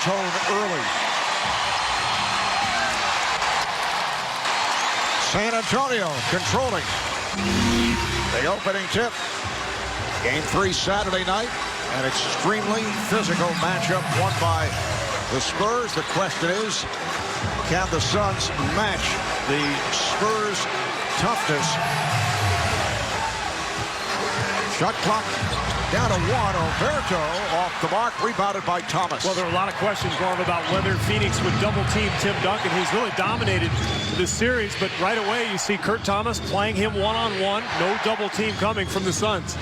tone early. San Antonio controlling the opening tip. Game 3 Saturday night. An extremely physical matchup won by the Spurs. The question is, can the Suns match the Spurs' toughness? Shot clock down to 1. Alberto off the mark, rebounded by Thomas. Well, there are a lot of questions, Norm, about whether Phoenix would double-team Tim Duncan. He's really dominated this series, but right away you see Kurt Thomas playing him one-on-one. No double-team coming from the Suns.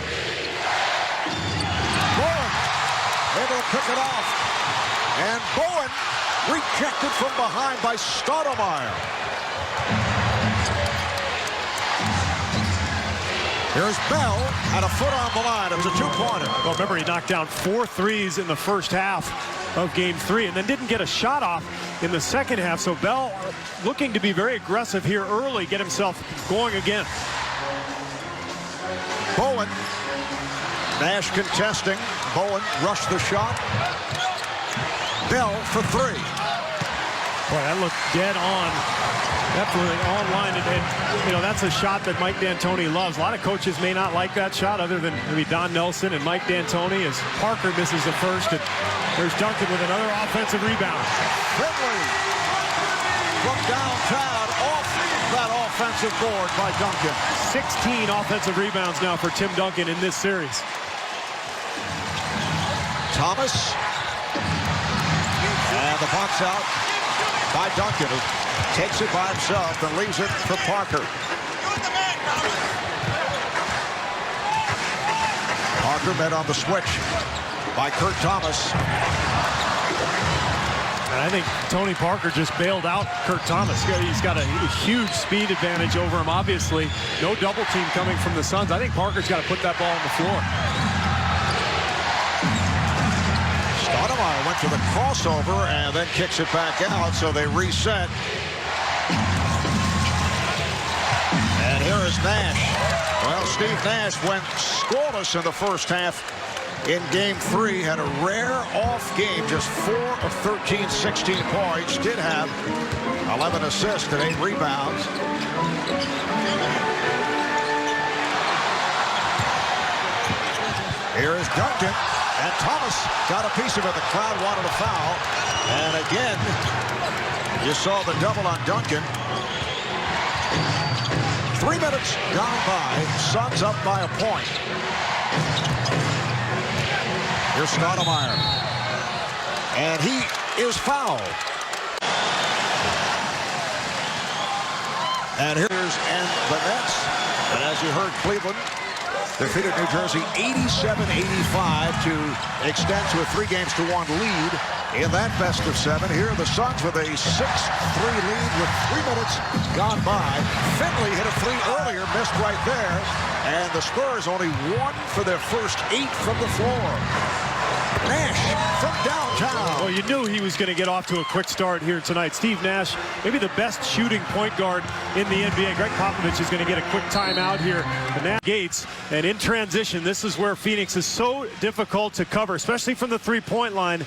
Bowen able to pick it off. And Bowen rejected from behind by Stoudemire. Here's Bell at a foot on the line. It was a two-pointer. Well, remember, he knocked down 4 threes in the first half of Game 3 and then didn't get a shot off in the second half. So Bell looking to be very aggressive here early, get himself going again. Bowen. Nash contesting. Bowen rushed the shot. Bell for 3. Boy, that looked dead on. Definitely online, and you know, that's a shot that Mike D'Antoni loves. A lot of coaches may not like that shot, other than maybe Don Nelson and Mike D'Antoni, as Parker misses the first. And there's Duncan with another offensive rebound. Finley from downtown off that offensive board by Duncan. 16 offensive rebounds now for Tim Duncan in this series. Thomas. And the box out by Duncan, who takes it by himself and leaves it for Parker. Parker met on the switch by Kurt Thomas. And I think Tony Parker just bailed out Kurt Thomas. He's got a huge speed advantage over him, obviously. No double team coming from the Suns. I think Parker's got to put that ball on the floor. Stoudemire went to the crossover and then kicks it back out, so they reset. And here is Nash. Well, Steve Nash went scoreless in the first half in Game 3. Had a rare off game, just 4 of 13, 16 points. Did have 11 assists and 8 rebounds. Here is Duncan. And Thomas got a piece of it. The crowd wanted a foul. And again, you saw the double on Duncan. 3 minutes gone by. Suns up by a point. Here's Stoudemire. And he is fouled. And here's the Nets. And as you heard, Cleveland defeated New Jersey 87-85 to extend to a 3-1 lead in that best of 7. Here are the Suns with a 6-3 lead with 3 minutes gone by. Finley hit a 3 earlier, missed right there. And the Spurs only 1 for their first 8 from the floor. Nash from downtown. Well, you knew he was going to get off to a quick start here tonight. Steve Nash, maybe the best shooting point guard in the NBA. Greg Popovich is going to get a quick timeout here. And Nash Gates, and in transition, this is where Phoenix is so difficult to cover, especially from the three-point line.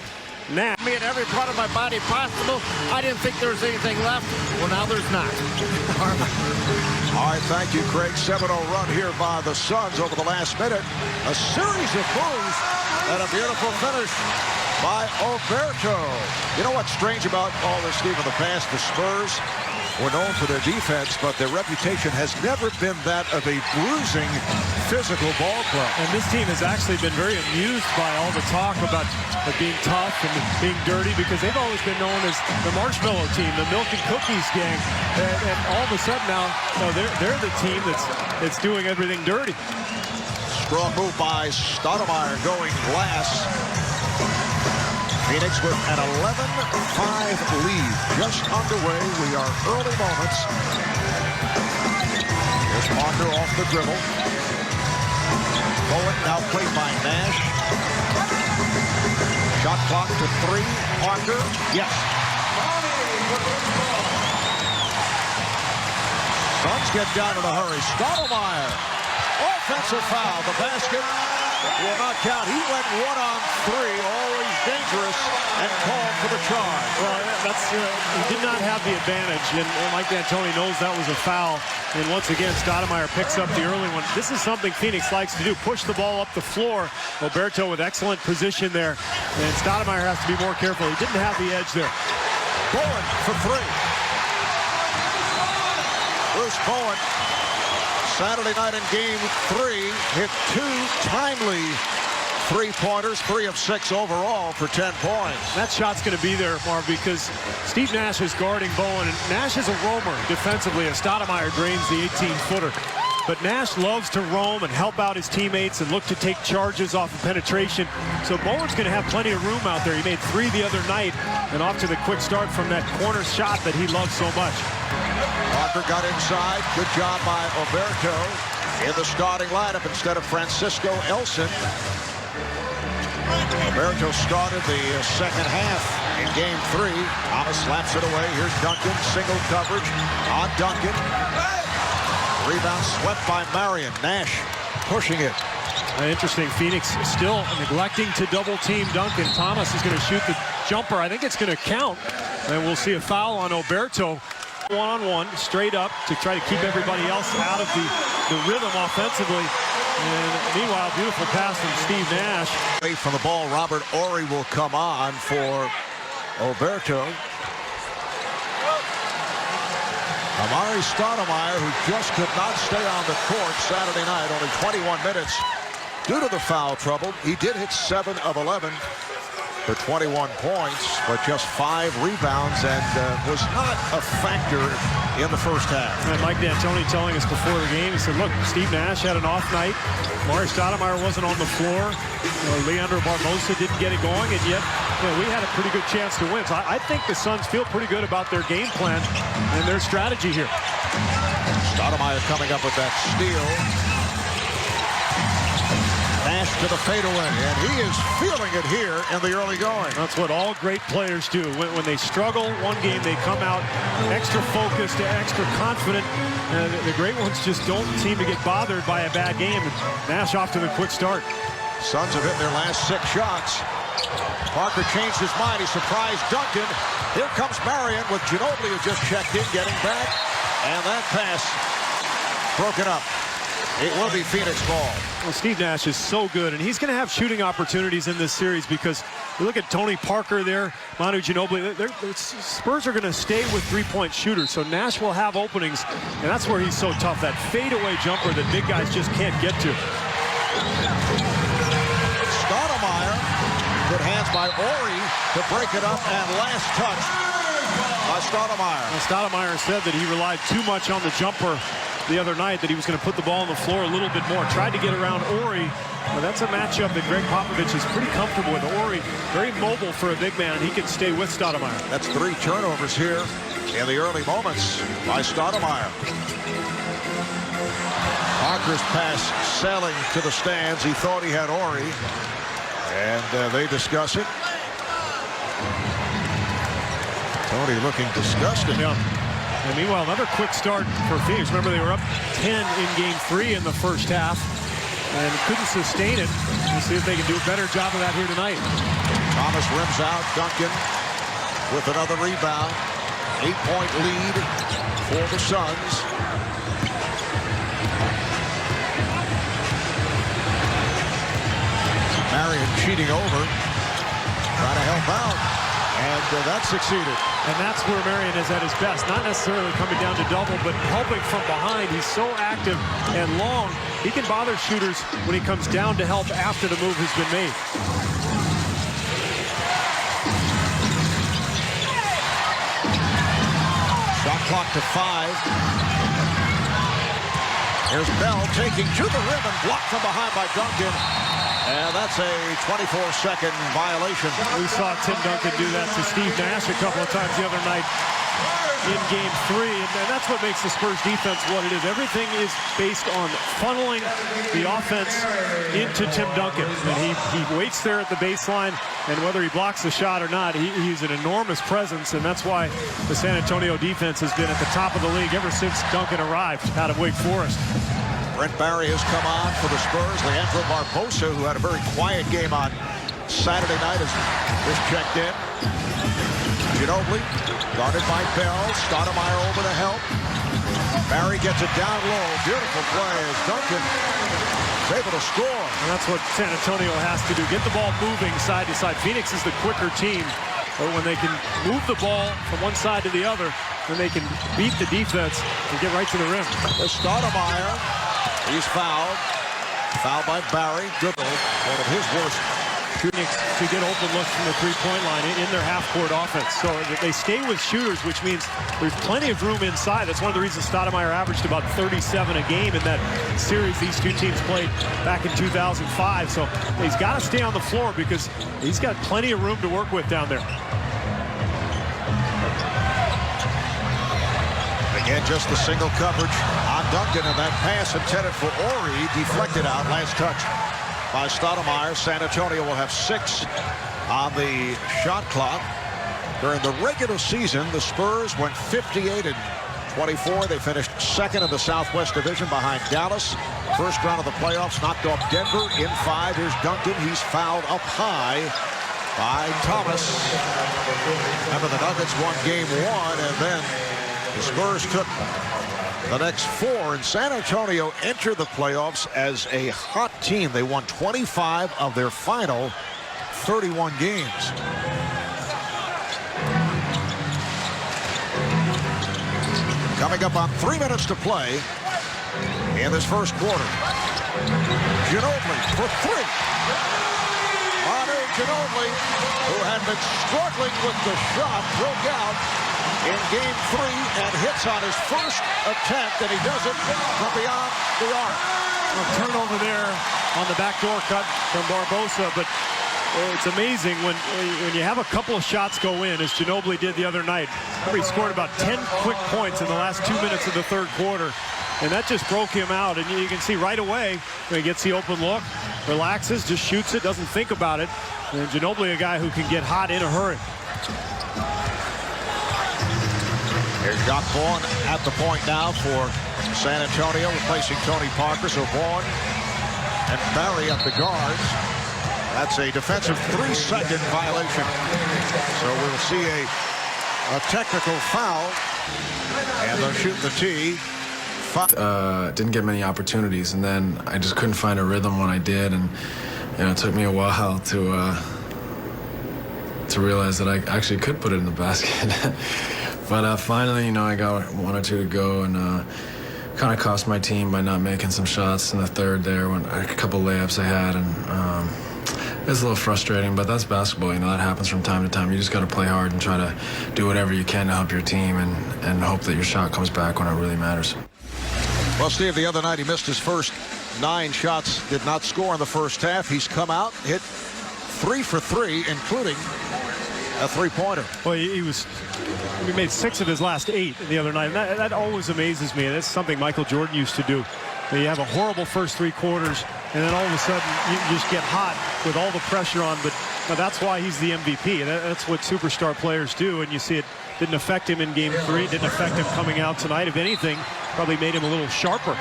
Nash. Me in every part of my body possible. I didn't think there was anything left. Well, now there's not. All right, thank you, Craig. 7-0 run here by the Suns over the last minute. A series of moves and a beautiful finish by Alberto. You know what's strange about all this, Steve? In the past, the Spurs were known for their defense, but their reputation has never been that of a bruising, physical ball club. And this team has actually been very amused by all the talk about being tough and being dirty, because they've always been known as the marshmallow team, the milk and cookies gang. And all of a sudden now, they're the team that's doing everything dirty. Strong move by Stoudemire going glass. Phoenix with an 11-5 lead just underway. We are early moments. Here's Parker off the dribble. Bowen now played by Nash. Shot clock to 3. Parker. Yes. Suns get down in a hurry. Stoudemire. Offensive foul. The basket will not count. He went 1-on-3, always dangerous, and called for the charge. Well, he did not have the advantage, and Mike D'Antoni knows that was a foul. And once again, Stoudemire picks up the early one. This is something Phoenix likes to do, push the ball up the floor. Roberto with excellent position there, and Stoudemire has to be more careful. He didn't have the edge there. Bowen for three. Bruce Bowen, Saturday night in game 3, hit 2 timely three-pointers, 3 of 6 overall for 10 points. That shot's going to be there, Marv, because Steve Nash is guarding Bowen, and Nash is a roamer defensively as Stoudemire drains the 18-footer. But Nash loves to roam and help out his teammates and look to take charges off of penetration. So Bowen's going to have plenty of room out there. He made 3 the other night, and off to the quick start from that corner shot that he loves so much. Parker got inside. Good job by Oberto in the starting lineup instead of Francisco Elson. Oberto started the second half in game 3. Thomas slaps it away. Here's Duncan. Single coverage on Duncan. Rebound swept by Marion. Nash pushing it. Interesting. Phoenix still neglecting to double team Duncan. Thomas is going to shoot the jumper. I think it's going to count. And we'll see a foul on Oberto. One-on-one, straight up to try to keep everybody else out of the rhythm offensively. And meanwhile, beautiful pass from Steve Nash. From the ball, Robert Horry will come on for Oberto. Amari Stoudemire, who just could not stay on the court Saturday night, only 21 minutes due to the foul trouble. He did hit 7 of 11 for 21 points, but just 5 rebounds, and was not a factor in the first half. And Mike D'Antoni telling us before the game, he said, look, Steve Nash had an off night. Amari Stoudemire wasn't on the floor. Leandro Barbosa didn't get it going, and yet we had a pretty good chance to win. So I think the Suns feel pretty good about their game plan and their strategy here. Stoudemire coming up with that steal. Nash to the fadeaway, and he is feeling it here in the early going. That's what all great players do. When they struggle one game, they come out extra focused, extra confident. And the great ones just don't seem to get bothered by a bad game. Nash off to the quick start. Suns have hit their last 6 shots. Parker changed his mind. He surprised Duncan. Here comes Marion with Ginobili, who just checked in, getting back. And that pass broken up. It will be Phoenix ball. Well, Steve Nash is so good, and he's going to have shooting opportunities in this series because you look at Tony Parker there, Manu Ginobili. Spurs are going to stay with three-point shooters, so Nash will have openings, and that's where he's so tough. That fadeaway jumper that big guys just can't get to. Stoudemire, good hands by Horry to break it up, and last touch by Stoudemire. Well, Stoudemire said that he relied too much on the jumper the other night, that he was going to put the ball on the floor a little bit more. Tried to get around Horry. Well, that's a matchup that Greg Popovich is pretty comfortable with. Horry, very mobile for a big man. He can stay with Stoudemire. That's 3 turnovers here in the early moments by Stoudemire. Parker's pass sailing to the stands. He thought he had Horry, and they discuss it. Tony looking disgusted. Yeah. And meanwhile, another quick start for Phoenix. Remember, they were up 10 in game 3 in the first half and couldn't sustain it. We'll see if they can do a better job of that here tonight. Thomas rims out. Duncan with another rebound. 8-point lead for the Suns. Marion cheating over. Trying to help out. And that succeeded. And that's where Marion is at his best. Not necessarily coming down to double, but helping from behind. He's so active and long. He can bother shooters when he comes down to help after the move has been made. Shot clock to 5. Here's Bell taking to the rim and blocked from behind by Duncan. And that's a 24-second violation. We saw Tim Duncan do that to Steve Nash a couple of times the other night in game 3. And that's what makes the Spurs defense what it is. Everything is based on funneling the offense into Tim Duncan. And he waits there at the baseline, and whether he blocks the shot or not, he's an enormous presence. And that's why the San Antonio defense has been at the top of the league ever since Duncan arrived out of Wake Forest. Brent Barry has come on for the Spurs. Leandro Barbosa, who had a very quiet game on Saturday night, is checked in. Ginobili, guarded by Bell. Stoudemire over to help. Barry gets it down low. Beautiful play as Duncan is able to score. And that's what San Antonio has to do. Get the ball moving side to side. Phoenix is the quicker team. But when they can move the ball from one side to the other, then they can beat the defense and get right to the rim. There's Stoudemire. He's fouled. Fouled by Barry. Good. One of his worst. Phoenix to get open looks from the three-point line in their half-court offense. So they stay with shooters, which means there's plenty of room inside. That's one of the reasons Stoudemire averaged about 37 a game in that series these two teams played back in 2005. So he's got to stay on the floor because he's got plenty of room to work with down there. Again, just the single coverage on Duncan, and that pass intended for Ori deflected out. Last touch by Stoudemire. San Antonio will have 6 on the shot clock. During the regular season, the Spurs went 58-24. They finished second in the Southwest Division behind Dallas. First round of the playoffs, knocked off Denver in 5. Here's Duncan. He's fouled up high by Thomas. Remember, the Nuggets won game 1, and then the Spurs took the next 4, and San Antonio entered the playoffs as a hot team. They won 25 of their final 31 games. Coming up on 3 minutes to play in this first quarter. Ginobili for 3. Manu Ginobili, who had been struggling with the shot, broke out in game 3 and hits on his first attempt, and he does it from beyond the arc. A turnover there on the backdoor cut from Barbosa, but it's amazing when you have a couple of shots go in, as Ginobili did the other night. He scored about 10 quick points in the last 2 minutes of the third quarter, and that just broke him out. And you can see right away when he gets the open look, relaxes, just shoots it, doesn't think about it. And Ginobili, a guy who can get hot in a hurry. Here's Jacques Vaughn at the point now for San Antonio, replacing Tony Parker. So Vaughn and Barry at the guards. That's a defensive 3-second violation. So we'll see a technical foul, and they'll shoot the tee. Didn't get many opportunities, and then I just couldn't find a rhythm when I did, and it took me a while to realize that I actually could put it in the basket. But finally, I got 1 or 2 to go, and kind of cost my team by not making some shots in the third there. When a couple layups I had, and it was a little frustrating, but that's basketball. That happens from time to time. You just got to play hard and try to do whatever you can to help your team, and hope that your shot comes back when it really matters. Well, Steve, the other night he missed his first 9 shots, did not score in the first half. He's come out, hit 3 for 3, including a 3-pointer. Well, he made 6 of his last 8 the other night. And that always amazes me. That's something Michael Jordan used to do. You have a horrible first 3 quarters, and then all of a sudden you just get hot with all the pressure on. But that's why he's the MVP. That's what superstar players do, and you see it didn't affect him in game 3. Didn't affect him coming out tonight. If anything, probably made him a little sharper.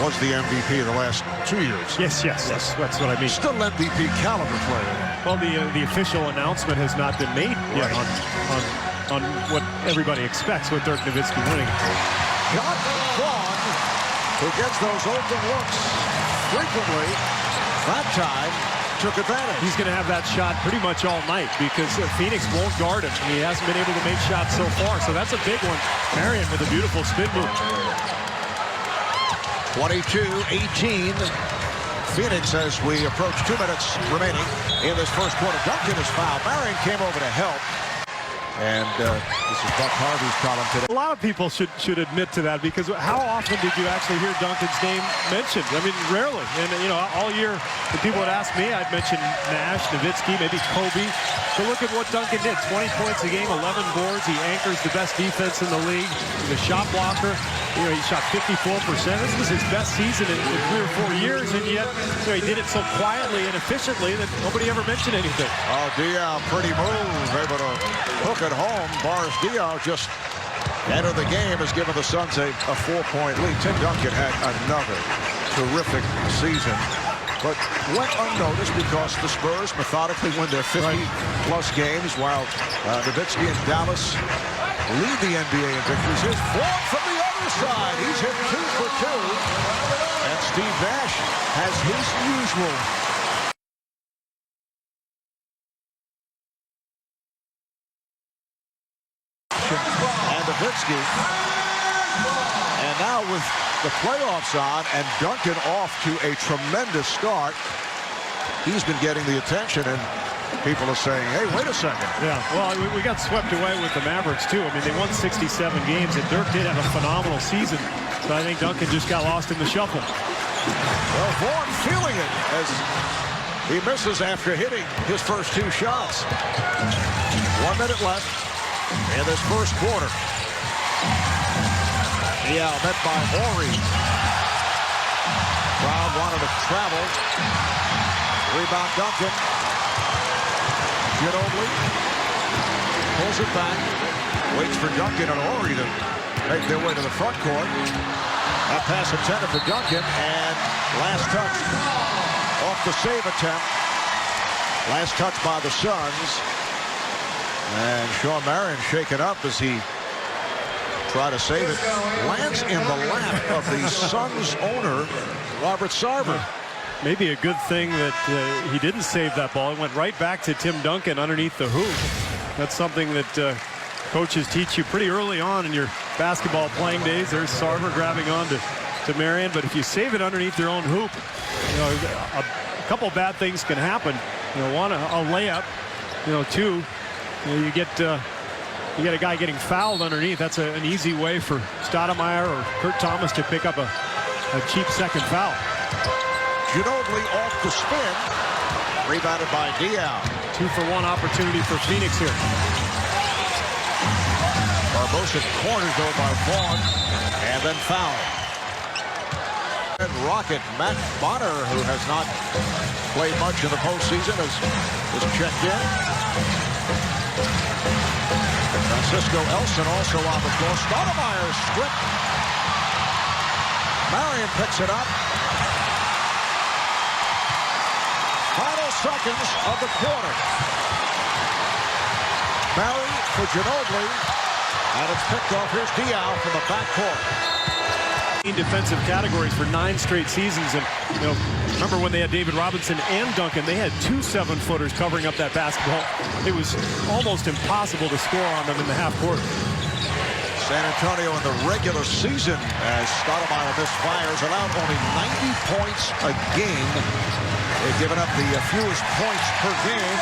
Was the MVP the last 2 years. Yes, that's what I mean. Still MVP caliber player. Well, the official announcement has not been made yet on what everybody expects with Dirk Nowitzki winning. Got Vaughn, who gets those open looks frequently. That time took advantage. He's going to have that shot pretty much all night because Phoenix won't guard him. He hasn't been able to make shots so far, so that's a big one. Marion with a beautiful spin move. 22-18. Phoenix as we approach 2 minutes remaining in this first quarter. Duncan is fouled. Marion came over to help. And this is Buck Harvey's problem today. A lot of people should admit to that, because how often did you actually hear Duncan's name mentioned? I mean, rarely. And, all year, when people would ask me, I'd mention Nash, Nowitzki, maybe Kobe. So look at what Duncan did. 20 points a game, 11 boards. He anchors the best defense in the league. He's a shot blocker. He shot 54%. This was his best season in 3 or 4 years, and yet he did it so quietly and efficiently that nobody ever mentioned anything. Oh, Diaw, pretty move. Able to hook it home. Boris Diaw just enter the game has given the Suns a 4-point lead. Tim Duncan had another terrific season, but went unnoticed because the Spurs methodically win their 50-plus games while Nowitzki and Dallas lead the NBA in victories. Here's Ford from the other side. He's hit 2 for 2. And Steve Nash has his usual and Nowitzki. And now with the playoffs on and Duncan off to a tremendous start, he's been getting the attention, and people are saying, hey, wait a second. Yeah, well, we got swept away with the Mavericks, too. I mean, they won 67 games, and Dirk did have a phenomenal season. So I think Duncan just got lost in the shuffle. Well, Vaughn feeling it as he misses after hitting his first 2 shots. 1 minute left in this first quarter. Yeah, met by Horry. Crowd wanted to travel. Rebound Duncan. Ginobili pulls it back. Waits for Duncan and Horry to make their way to the front court. That pass intended for Duncan, and last touch off the save attempt. Last touch by the Suns. And Shawn Marion shaken up as he tried to save it. Lands in the lap of the Suns owner, Robert Sarver. Maybe a good thing that he didn't save that ball. It went right back to Tim Duncan underneath the hoop. That's something that coaches teach you pretty early on in your basketball playing days. There's Sarver grabbing on to Marion, but if you save it underneath their own hoop, you know, a couple bad things can happen. You know, one, a layup. You know, two, you get a guy getting fouled underneath. That's an easy way for Stoudemire or Kurt Thomas to pick up a cheap second foul. Ginobili off the spin. Rebounded by Diaw. 2-for-1 opportunity for Phoenix here. Barbosa cornered though by Vaughn, and then foul. And Rocket Matt Bonner, who has not played much in the postseason, is checked in. Francisco Elson also on the floor. Stoudemire stripped. Marion picks it up. Final seconds of the quarter. Barry for Ginobili. And it's picked off. Here's Diaw from the backcourt. Defensive categories for 9 straight seasons, and you know, remember when they had David Robinson and Duncan, they had 2 7-footers covering up that basketball. It was almost impossible to score on them in the half court. San Antonio in the regular season, as Stoudemire misfires, allowed only 90 points a game. They've given up the fewest points per game,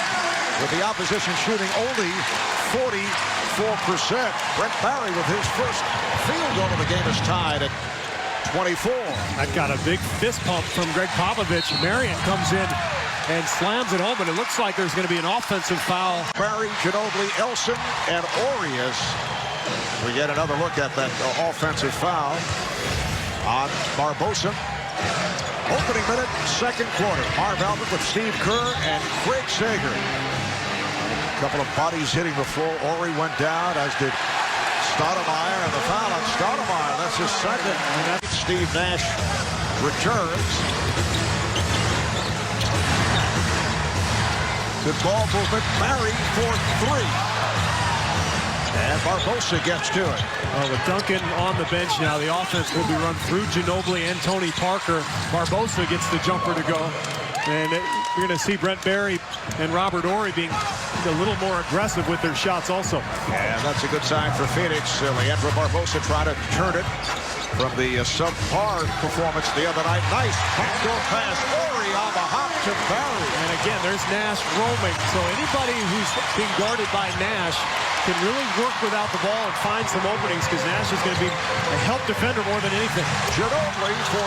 with the opposition shooting only 44%. Brent Barry with his first field goal of the game is tied at 24. That got a big fist pump from Greg Popovich. Marion comes in and slams it home, and it looks like there's going to be an offensive foul. Barry, Ginobili, Elson, and Orias. We get another look at that offensive foul on Barbosa. Opening minute, second quarter. Marv Albert with Steve Kerr and Craig Sager. A couple of bodies hitting the floor. Horry went down, as did Stoudemire, and the foul on Stoudemire. That's his second. And Steve Nash returns. Good ball movement. Barry for 3. And Barbosa gets to it. With Duncan on the bench now, the offense will be run through Ginobili and Tony Parker. Barbosa gets the jumper to go. And you're going to see Brent Barry and Robert Horry being a little more aggressive with their shots also. And that's a good sign for Phoenix. Leandro Barbosa tried to turn it from the subpar performance the other night. Nice backdoor pass. Horry on the hop to Barry. And again, there's Nash roaming. So anybody who's being guarded by Nash can really work without the ball and find some openings, because Nash is going to be a help defender more than anything. Ginobili for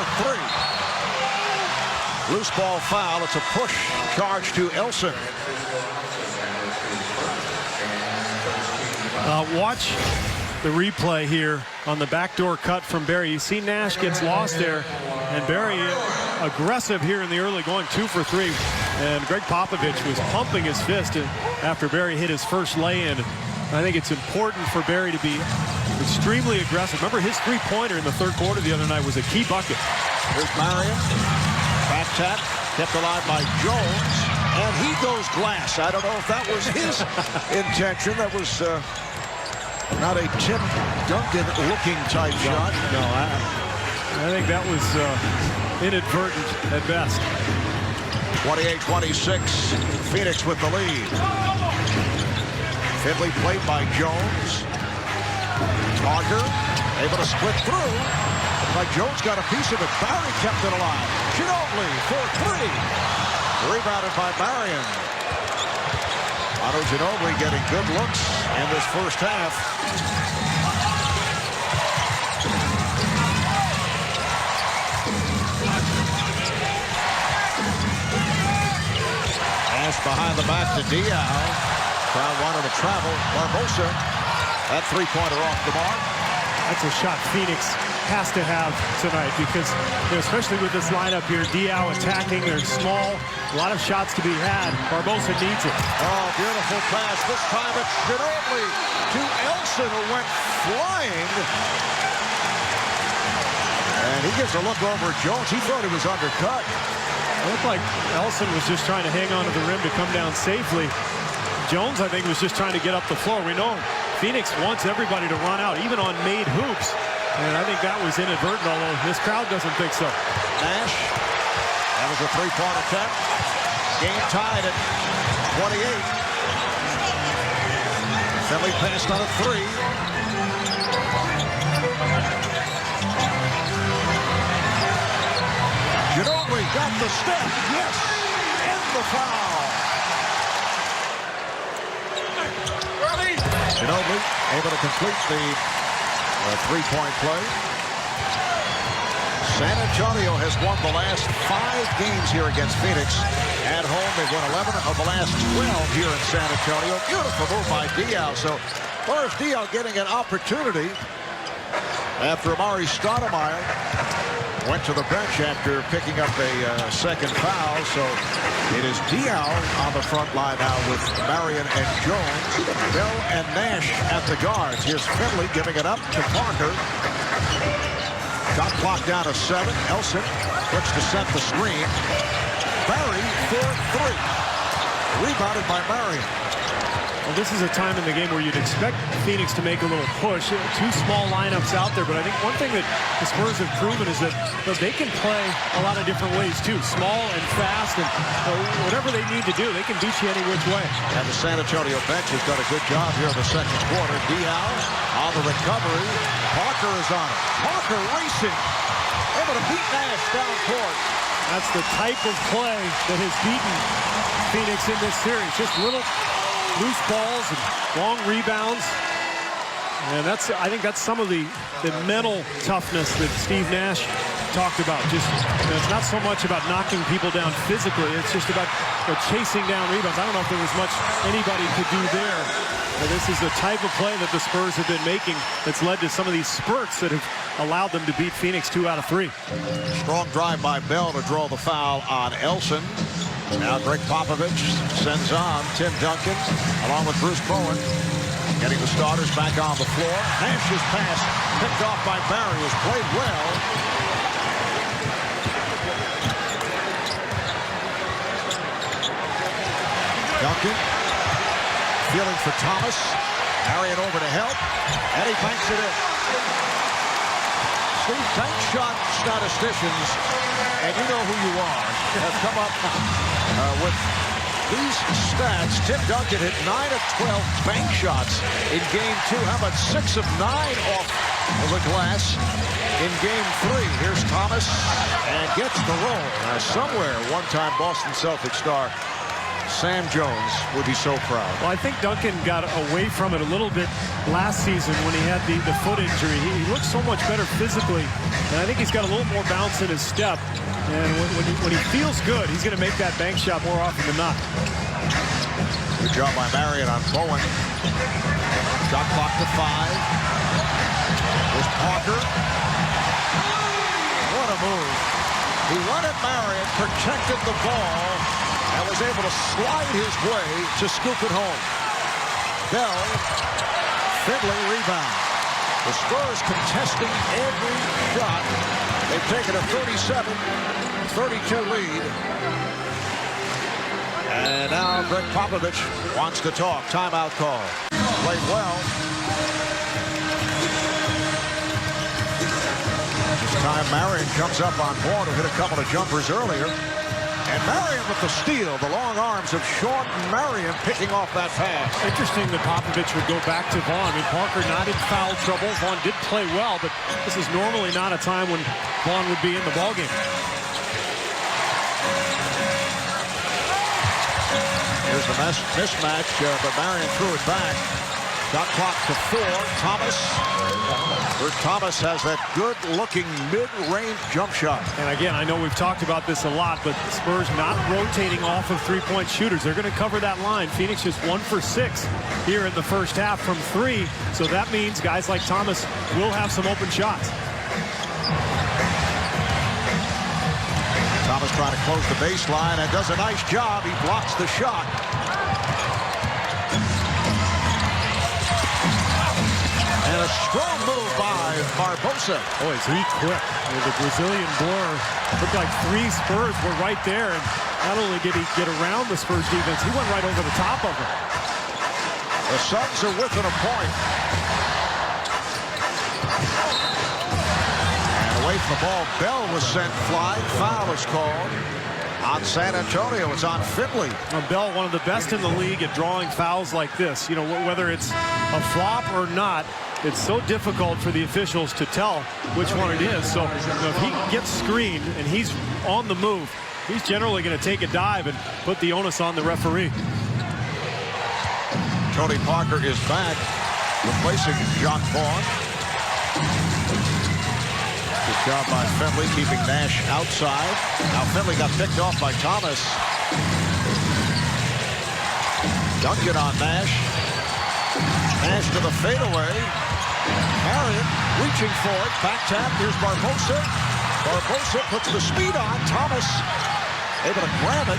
3. Loose ball foul. It's a push charge to Elson. Watch the replay here on the backdoor cut from Barry. You see Nash gets lost there, and Barry aggressive here in the early going, 2 for 3. And Greg Popovich was pumping his fist after Barry hit his first lay-in. I think it's important for Barry to be extremely aggressive. Remember, his three-pointer in the third quarter the other night was a key bucket. Here's Marion. Back tap. Kept alive by Jones. And he goes glass. I don't know if that was his intention. That was not a Tim Duncan-looking type shot. No, I think that was inadvertent at best. 28-26. Phoenix with the lead. Finley played by Jones. Parker able to split through. Like Jones got a piece of it. Barry kept it alive. Ginobili for three. Rebounded by Marion. Otto Ginobili getting good looks in this first half. Pass behind the back to Diaw. Crowd wanted to travel. Barbosa. That three-pointer off the mark. That's a shot Phoenix has to have tonight because, especially with this lineup here, Diaw attacking, they're small, a lot of shots to be had. Barbosa needs it. Oh, beautiful pass. This time it's Ginobili to Elson, who went flying. And he gives a look over at Jones. He thought he was undercut. It looked like Elson was just trying to hang on to the rim to come down safely. Jones, I think, was just trying to get up the floor. We know Phoenix wants everybody to run out, even on made hoops. And I think that was inadvertent, although this crowd doesn't think so. Nash. That was a three-point attempt. Game tied at 28. Finley passed on a three. Ginobili got the step. Yes. And the foul. Ginobili able to complete the three-point play. San Antonio has won the last 5 games here against Phoenix. At home, they've won 11 of the last 12 here in San Antonio. Beautiful move by Diaw. So, as far as Diaw getting an opportunity after Amari Stoudemire went to the bench after picking up a second foul. So it is Diaw on the front line now with Marion and Jones. Bell and Nash at the guards. Here's Finley giving it up to Parker. Shot clock down to 7. Elson looks to set the screen. Barry for 3. Rebounded by Marion. Well, this is a time in the game where you'd expect Phoenix to make a little push. 2 small lineups out there, but I think one thing that the Spurs have proven is that they can play a lot of different ways too. Small and fast, and whatever they need to do, they can beat you any which way. And the San Antonio bench has done a good job here in the second quarter. Diaw on the recovery. Parker is on it. Parker racing. Able to beat Nash down court. That's the type of play that has beaten Phoenix in this series. Just little loose balls and long rebounds. And I think that's some of the mental toughness that Steve Nash talked about. Just, it's not so much about knocking people down physically. It's just about chasing down rebounds. I don't know if there was much anybody could do there. But this is the type of play that the Spurs have been making that's led to some of these spurts that have allowed them to beat Phoenix 2 out of 3. Strong drive by Bell to draw the foul on Elson. Now Greg Popovich sends on Tim Duncan along with Bruce Bowen. Getting the starters back on the floor. Nash's pass picked off by Barry was played well. Duncan feeling for Thomas. Marion over to help. And he banks it in. Steve, bank shot statisticians, and you know who you are, have come up with these stats. Tim Duncan hit 9 of 12 bank shots in Game 2. How about 6 of 9 off of the glass in Game 3? Here's Thomas and gets the roll. Now somewhere, one-time Boston Celtics star Sam Jones would be so proud. Well, I think Duncan got away from it a little bit last season when he had the foot injury. He looked so much better physically, and I think he's got a little more bounce in his step. And when he feels good, he's going to make that bank shot more often than not. Good job by Marion on Bowen. Shot clock to 5. There's Parker. What a move. He run at Marion, protected the ball, and was able to slide his way to scoop it home. Bell. Finley rebound. The Spurs contesting every shot. They've taken a 37-32 lead. And now Greg Popovich wants to talk. Timeout call. Played well. This time Marion comes up on board, who hit a couple of jumpers earlier. And Marion with the steal. The long arms of Sean Marion picking off that pass. Interesting that Popovich would go back to Vaughn. I mean, Parker not in foul trouble. Vaughn did play well, but this is normally not a time when Vaughn would be in the ballgame. Here's the mismatch, but Marion threw it back. Shot clock to 4. Thomas has that good-looking mid-range jump shot. And again, I know we've talked about this a lot, but the Spurs not rotating off of three-point shooters. They're going to cover that line. Phoenix just 1 for 6 here in the first half from 3. So that means guys like Thomas will have some open shots. Thomas trying to close the baseline and does a nice job. He blocks the shot. And a strong move by Barbosa. Boy, is he quick. The Brazilian blur looked like 3 Spurs were right there. And not only did he get around the Spurs defense, he went right over the top of them. The Suns are within a point. And away from the ball, Bell was sent flying. Foul is called on San Antonio. It's on Finley. Bell, one of the best in the league at drawing fouls like this. You know, whether it's a flop or not, it's so difficult for the officials to tell which one it is. So if he gets screened and he's on the move, he's generally going to take a dive and put the onus on the referee. Tony Parker is back, replacing John Vaughn. Good job by Finley, keeping Nash outside. Now Finley got picked off by Thomas. Duncan on Nash. Nash to the fadeaway. Marion reaching for it. Back tap. Here's Barbosa. Barbosa puts the speed on. Thomas able to grab it.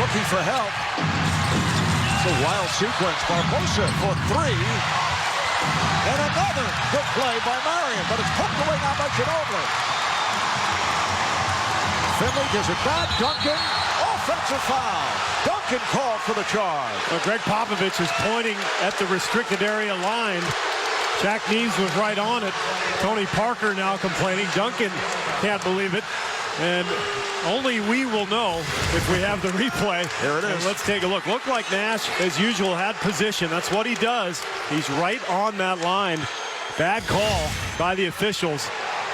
Looking for help. It's a wild sequence. Barbosa for 3. And another good play by Marion, but it's poked away now by Ginobili. Finley gives it back. Duncan. Offensive foul. Duncan called for the charge. Well, Greg Popovich is pointing at the restricted area line. Jack Neves was right on it. Tony Parker now complaining. Duncan can't believe it. And only we will know if we have the replay. There it is. And let's take a look. Looked like Nash, as usual, had position. That's what he does. He's right on that line. Bad call by the officials.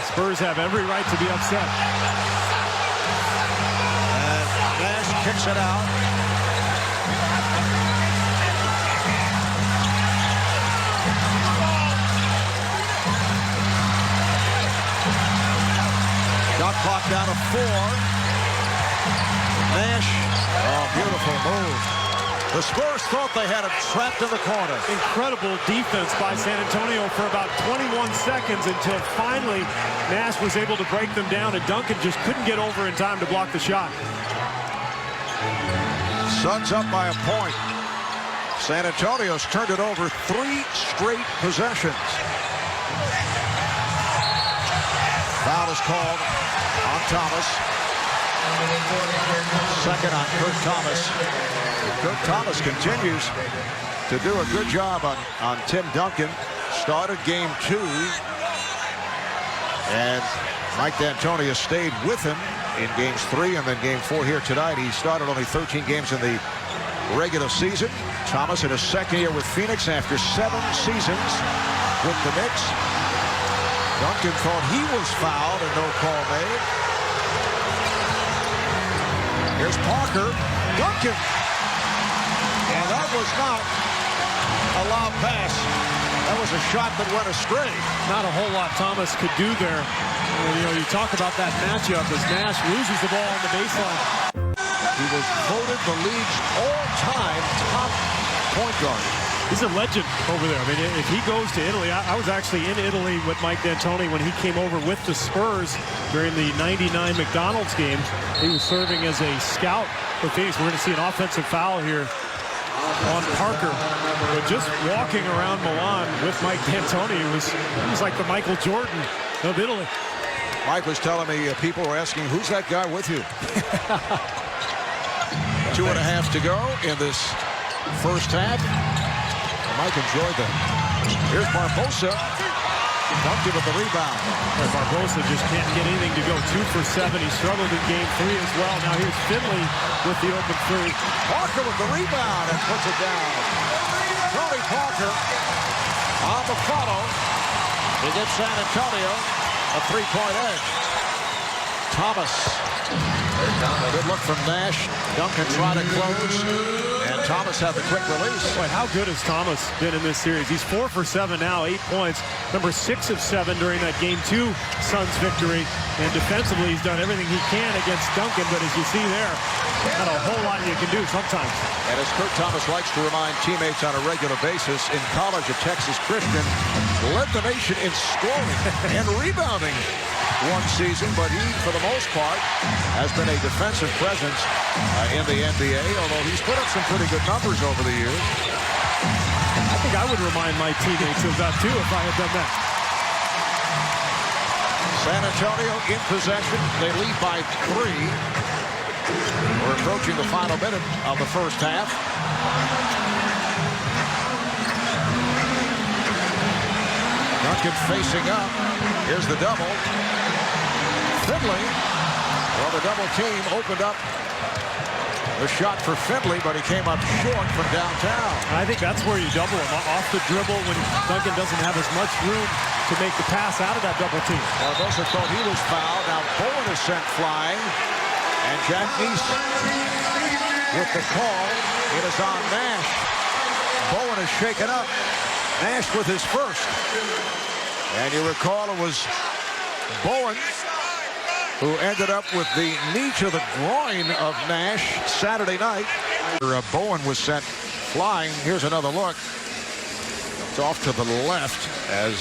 Spurs have every right to be upset. And Nash kicks it out. Shot clock down to 4. Nash, oh, beautiful move. The Spurs thought they had him trapped in the corner. Incredible defense by San Antonio for about 21 seconds until finally Nash was able to break them down, and Duncan just couldn't get over in time to block the shot. Suns up by a point. San Antonio's turned it over 3 straight possessions. Foul is called on Thomas. Second on Kurt Thomas. Kurt Thomas continues to do a good job on Tim Duncan. Started game 2. And Mike D'Antoni stayed with him in games 3 and then game 4 here tonight. He started only 13 games in the regular season. Thomas in his second year with Phoenix after 7 seasons with the Knicks. Duncan thought he was fouled and no call made. Here's Parker. Duncan. And that was not a lob pass. That was a shot that went astray. Not a whole lot Thomas could do there. And, you know, you talk about that matchup as Nash loses the ball on the baseline. He was voted the league's all-time top point guard. He's a legend over there. I mean, if he goes to Italy, I was actually in Italy with Mike D'Antoni when he came over with the Spurs during the '99 McDonald's game. He was serving as a scout for Phoenix. We're going to see an offensive foul here on Parker. But just walking around Milan with Mike D'Antoni, he was like the Michael Jordan of Italy. Mike was telling me people were asking, who's that guy with you? 2.5 to go in this first half. Mike enjoyed that. Here's Barbosa. Duncan with the rebound. Barbosa just can't get anything to go. 2 for 7. He struggled in game 3 as well. Now here's Finley with the open three. Parker with the rebound and puts it down. Tony Parker on the follow. He gives San Antonio a 3-point edge. Thomas. Good look from Nash. Duncan trying to close. And Thomas had the quick release. Boy, how good has Thomas been in this series? He's 4 for 7 now, 8 points. Number 6 of 7 during that Game 2 Suns victory. And defensively, he's done everything he can against Duncan. But as you see there, not a whole lot you can do sometimes. And as Kurt Thomas likes to remind teammates on a regular basis, in college at Texas Christian, led the nation in scoring and rebounding one season, but he, for the most part, has been a defensive presence in the NBA, although he's put up some pretty good numbers over the years. I think I would remind my teammates of that, too, if I had done that. San Antonio in possession. They lead by 3. We're approaching the final minute of the first half. Duncan facing up. Here's the double. Finley. Well, the double team opened up the shot for Finley, but he came up short from downtown. I think that's where you double him. Off the dribble when Duncan doesn't have as much room to make the pass out of that double team. Barbosa thought he was fouled. Now Bowen is sent flying. And Jack Neese with the call. It is on Nash. Bowen is shaken up. Nash with his first. And you recall it was Bowen who ended up with the knee to the groin of Nash Saturday night. Bowen was sent flying. Here's another look. It's off to the left as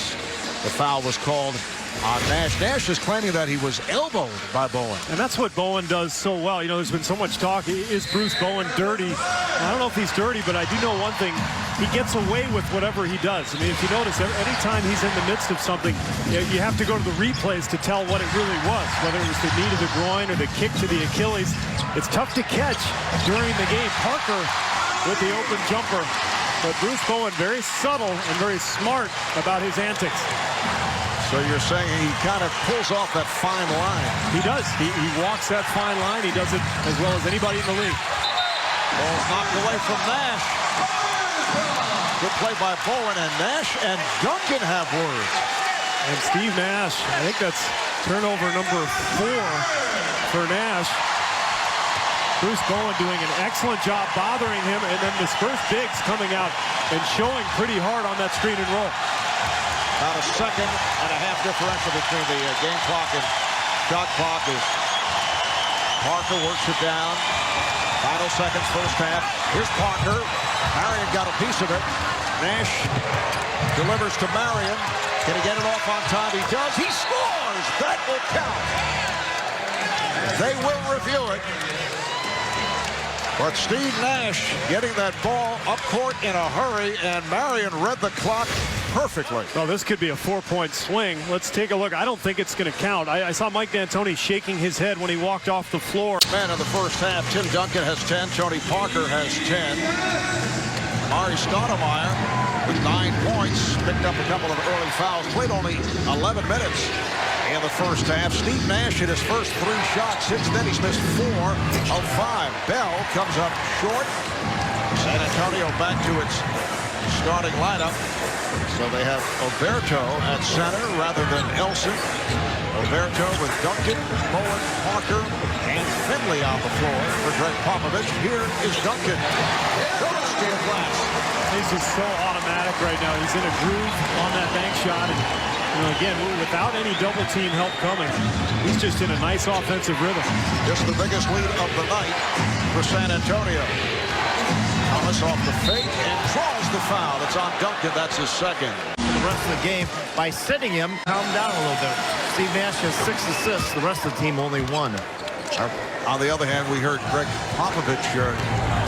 the foul was called on Nash. Nash is claiming that he was elbowed by Bowen. And that's what Bowen does so well. You know, there's been so much talk. Is Bruce Bowen dirty? I don't know if he's dirty, but I do know one thing. He gets away with whatever he does. I mean, if you notice, anytime he's in the midst of something, you have to go to the replays to tell what it really was, whether it was the knee to the groin or the kick to the Achilles. It's tough to catch during the game. Parker with the open jumper. But Bruce Bowen very subtle and very smart about his antics. So you're saying he kind of pulls off that fine line. He does. He walks that fine line. He does it as well as anybody in the league. Ball's knocked away from Nash. Good play by Bowen, and Nash and Duncan have words. And Steve Nash, I think that's turnover number 4 for Nash. Bruce Bowen doing an excellent job bothering him, and then the Spurs bigs coming out and showing pretty hard on that screen and roll. About a second and a half differential between the game clock and shot clock as Parker works it down. Final seconds, first half. Here's Parker. Marion got a piece of it. Nash delivers to Marion. Can he get it off on time? He does. He scores. That will count. They will review it. But Steve Nash getting that ball up court in a hurry, and Marion read the clock perfectly. Well, this could be a 4-point swing. Let's take a look. I don't think it's going to count. I saw Mike D'Antoni shaking his head when he walked off the floor. Man, in the first half, Tim Duncan has 10. Tony Parker has 10. Ari Stoudemire with 9 points. Picked up a couple of early fouls. Played only 11 minutes in the first half. Steve Nash hit his first 3 shots. Since then, he's missed 4 of 5. Bell comes up short. San Antonio back to its starting lineup. So they have Oberto at center rather than Elson. Oberto with Duncan, Bowen, Parker, and Finley on the floor for Greg Popovich. Here is Duncan. He's just so automatic right now. He's in a groove on that bank shot. And, you know, again, without any double team help coming, he's just in a nice offensive rhythm. Just the biggest lead of the night for San Antonio. Thomas off the fake and draws the foul. It's on Duncan. That's his second. The rest of the game by sitting him, calm down a little bit. Steve Nash has 6 assists. The rest of the team only 1. On the other hand, we heard Greg Popovich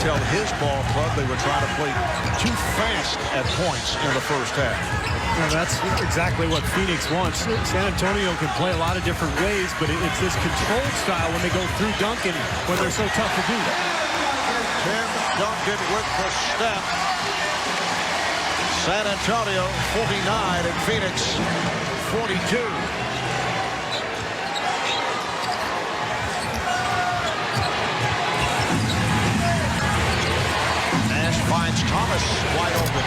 tell his ball club they were trying to play too fast at points in the first half. Well, that's exactly what Phoenix wants. San Antonio can play a lot of different ways, but it's this controlled style when they go through Duncan when they're so tough to do. Tim Duncan with the step. San Antonio 49 and Phoenix 42. Finds Thomas wide open.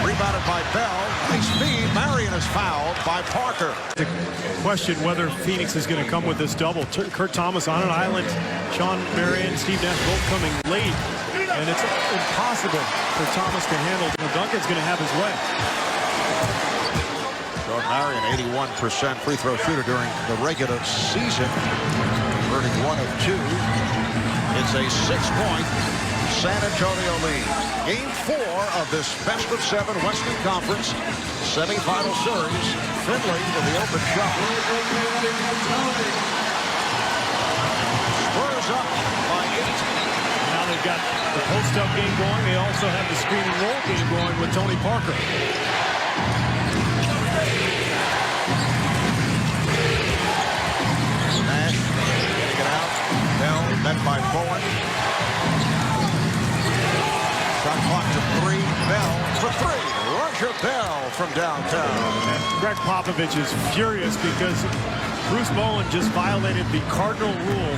Rebounded by Bell. Nice feed. Marion is fouled by Parker. The question whether Phoenix is going to come with this double. Kurt Thomas on an island. Sean Marion, Steve Nash both coming late. And it's impossible for Thomas to handle. Duncan's going to have his way. Sean Marion, 81% free throw shooter during the regular season. Converting 1 of 2. It's a 6-point San Antonio lead. Game 4 of this best of 7 Western Conference semifinal series. Finley with the open shot. Spurs up by 8. Now they've got the post-up game going. They also have the screen and roll game going with Tony Parker. Nash getting it out. Bell met by Bowen. Shot clock to 3. Bell for 3. Roger Bell from downtown. And Greg Popovich is furious because Bruce Bowen just violated the Cardinal rule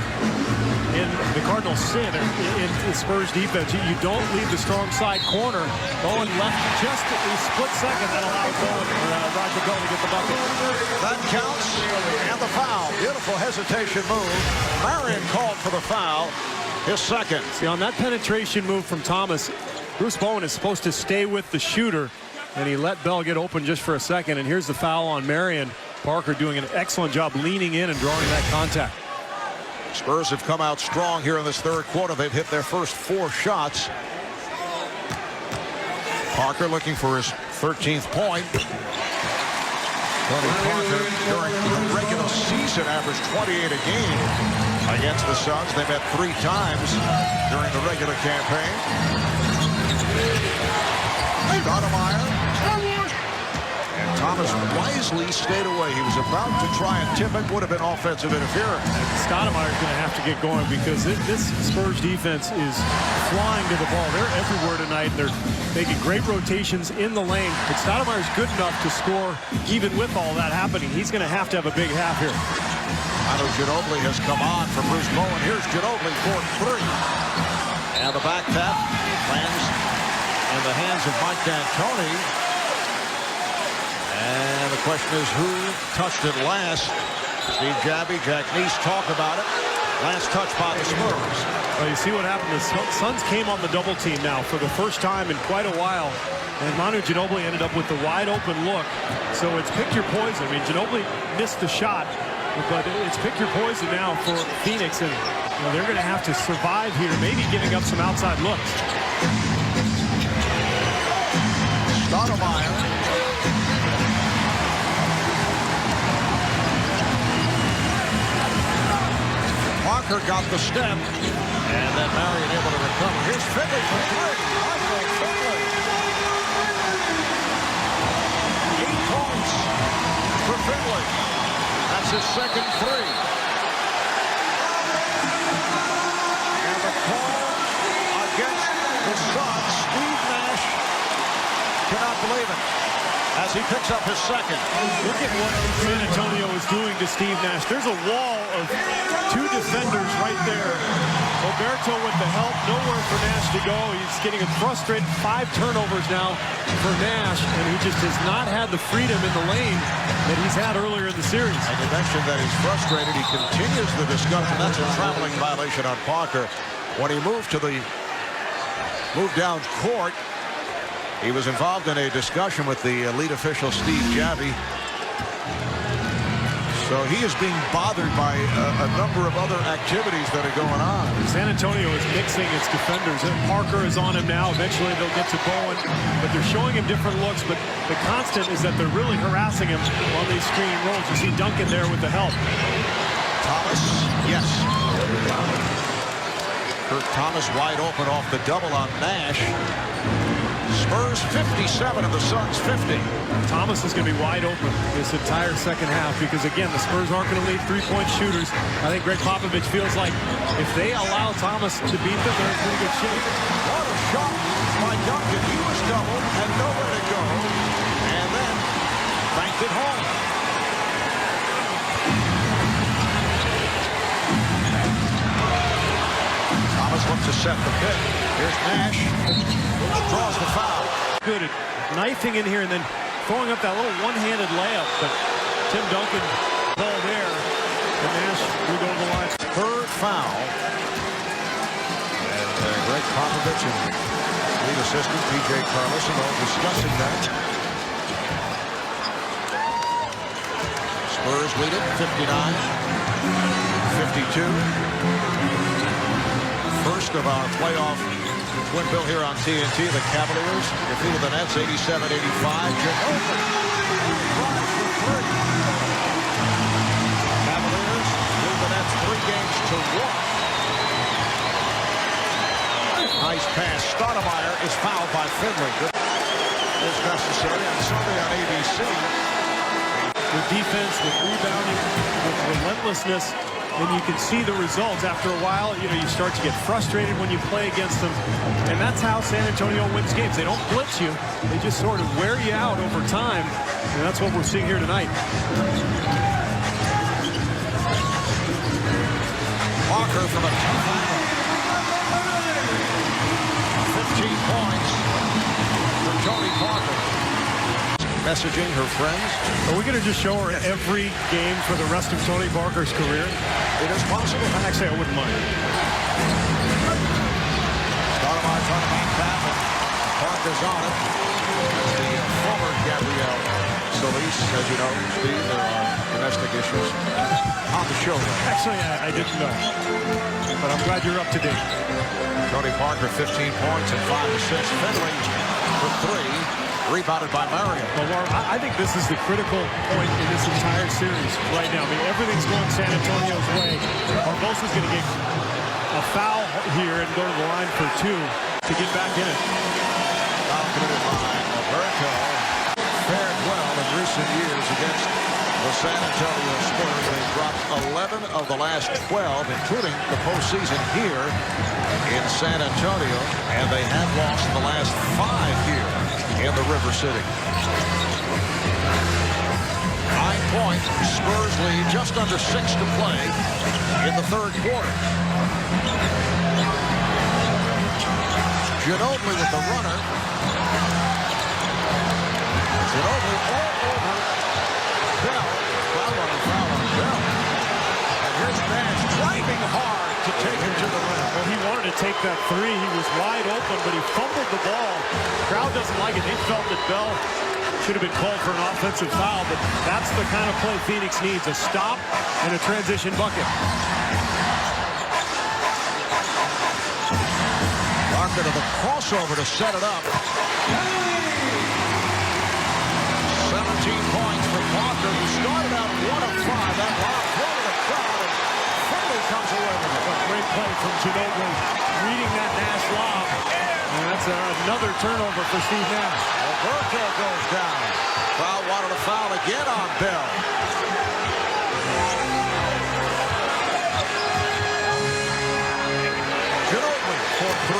in the Cardinal sin in the Spurs defense. You don't leave the strong side corner. Bowen left just a split second. That allowed Roger Bell to get the bucket. That counts. And the foul. Beautiful hesitation move. Marion called for the foul. His second. See, on that penetration move from Thomas, Bruce Bowen is supposed to stay with the shooter, and he let Bell get open just for a second. And here's the foul on Marion. Parker doing an excellent job leaning in and drawing that contact. Spurs have come out strong here in this third quarter. They've hit their first 4 shots. Parker looking for his 13th point. Tony Parker during the regular season averaged 28 a game against the Suns. They met 3 times during the regular campaign. Stoudemire. And Thomas wisely stayed away. He was about to try and tip it. Would have been offensive interference. Stoudemire is going to have to get going because this Spurs defense is flying to the ball. They're everywhere tonight. They're making great rotations in the lane. But Stoudemire is good enough to score even with all that happening. He's going to have a big half here. Manu Ginobili has come on from Bruce Bowen. Here's Ginobili for 3. And the back tap lands in the hands of Mike D'Antoni. And the question is who touched it last? Steve Jabby, Jack Neese talk about it. Last touch by the Spurs. Well, you see what happened. The Suns came on the double team now for the first time in quite a while. And Manu Ginobili ended up with the wide open look. So it's pick your poison. I mean, Ginobili missed the shot, but it's pick your poison now for Phoenix. And they're going to have to survive here, maybe giving up some outside looks. Stoudemire. Parker got the step, and then Marion able to recover. Here's Finley for 3. Michael Finley. 8 points for Finley. That's his second 3. And the call against the Suns. Steve Nash cannot believe it as he picks up his second. Look at what San Antonio is doing to Steve Nash. There's a wall of 2 defenders right there. Roberto with the help, nowhere for Nash to go. He's getting frustrated. 5 turnovers now for Nash, and he just has not had the freedom in the lane that he's had earlier in the series. And you mentioned that he's frustrated. He continues the discussion. That's a traveling violation on Parker. When he moved down court, he was involved in a discussion with the lead official, Steve Jabby. So he is being bothered by a number of other activities that are going on. San Antonio is mixing its defenders. Parker is on him now. Eventually they'll get to Bowen, but they're showing him different looks. But the constant is that they're really harassing him on these screen rolls. You see Duncan there with the help. Thomas, yes. Kirk Thomas wide open off the double on Nash. Spurs 57 and the Suns 50. Thomas is going to be wide open this entire second half because, again, the Spurs aren't going to leave three-point shooters. I think Greg Popovich feels like if they allow Thomas to beat them, they're in pretty good shape. What a shot by Duncan. He was doubled and nowhere to go. And then banked it home. Thomas looks to set the pick. Here's Nash. Draws the foul. Good at knifing in here and then throwing up that little one-handed layup. But Tim Duncan, ball there. And Nash will go to the line. Third foul. And Greg Popovich and lead assistant P.J. Carlson all discussing that. Spurs lead it 59-52. First of our playoff twin bill here on TNT. The Cavaliers defeated the Nets 87-85. Ginobili drives for three. Cavaliers lead the Nets 3 games to 1. Nice pass. Stoudemire is fouled by Finley. Good is necessary on Sunday on ABC. With defense, with rebounding, with relentlessness. And you can see the results. After a while, you start to get frustrated when you play against them. And that's how San Antonio wins games. They don't blitz you. They just sort of wear you out over time. And that's what we're seeing here tonight. Walker from a tough angle. 15 points for Tony Parker. Messaging her friends. Are we going to just show her every game for the rest of Tony Parker's career? It is possible. Actually, I wouldn't mind. Stoudemire trying to back that, and Parker's on it. As the former Gabrielle Solis, as you know, Steve, there are domestic issues on the show. Actually, I didn't know. But I'm glad you're up to date. Tony Parker, 15 points and 5 assists. Finley for 3. Rebounded by Mario. Well, Warren, I think this is the critical point in this entire series right now. I mean, everything's going San Antonio's way. Barbosa's going to get a foul here and go to the line for 2 to get back in it. Foul committed by Alberto. Fared well in recent years against the San Antonio Spurs. They've dropped 11 of the last 12, including the postseason here in San Antonio. And they have lost the last 5 here in the River City. 9 points. Spurs lead, just under 6 to play in the third quarter. Ginobili with the runner. Ginobili all over Bell. Foul on Bell. And here's Nash driving hard to take him to the rim. Well, he wanted to take that 3. He was wide open, but he fumbled the ball. The crowd doesn't like it. They felt that Bell should have been called for an offensive foul, but that's the kind of play Phoenix needs, a stop and a transition bucket. Parker to the crossover to set it up. 17 points for Parker, who started out 1 of 5. That lob throw to the crowd, and Finley comes away with it. Great play from Ginobili, reading that Nash lob. And that's another turnover for Steve Nash. Alberto goes down. Crowd wanted a foul again on Bell. Ginobili for 3.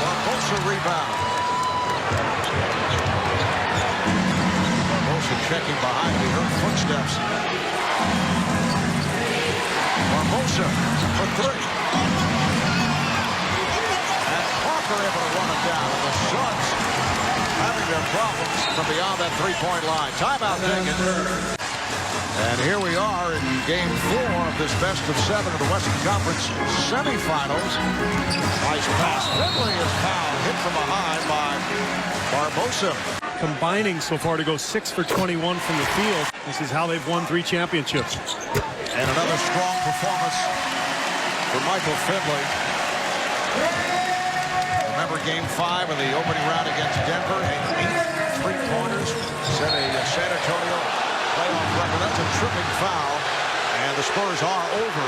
Barbosa rebound. Barbosa checking behind. We heard footsteps. Barbosa for 3. And Parker able to run it down. And the Suns having their problems from beyond that three-point line. Timeout taken. And here we are in game 4 of this best of 7 of the Western Conference Semifinals. Nice pass. Finley is fouled. Hit from behind by Barbosa. Combining so far to go 6 for 21 from the field. This is how they've won 3 championships. And another strong performance for Michael Finley. Remember game 5 of the opening round against Denver? 8 3-pointers. Set a San Antonio playoff record. That's a tripping foul. And And the Spurs are over.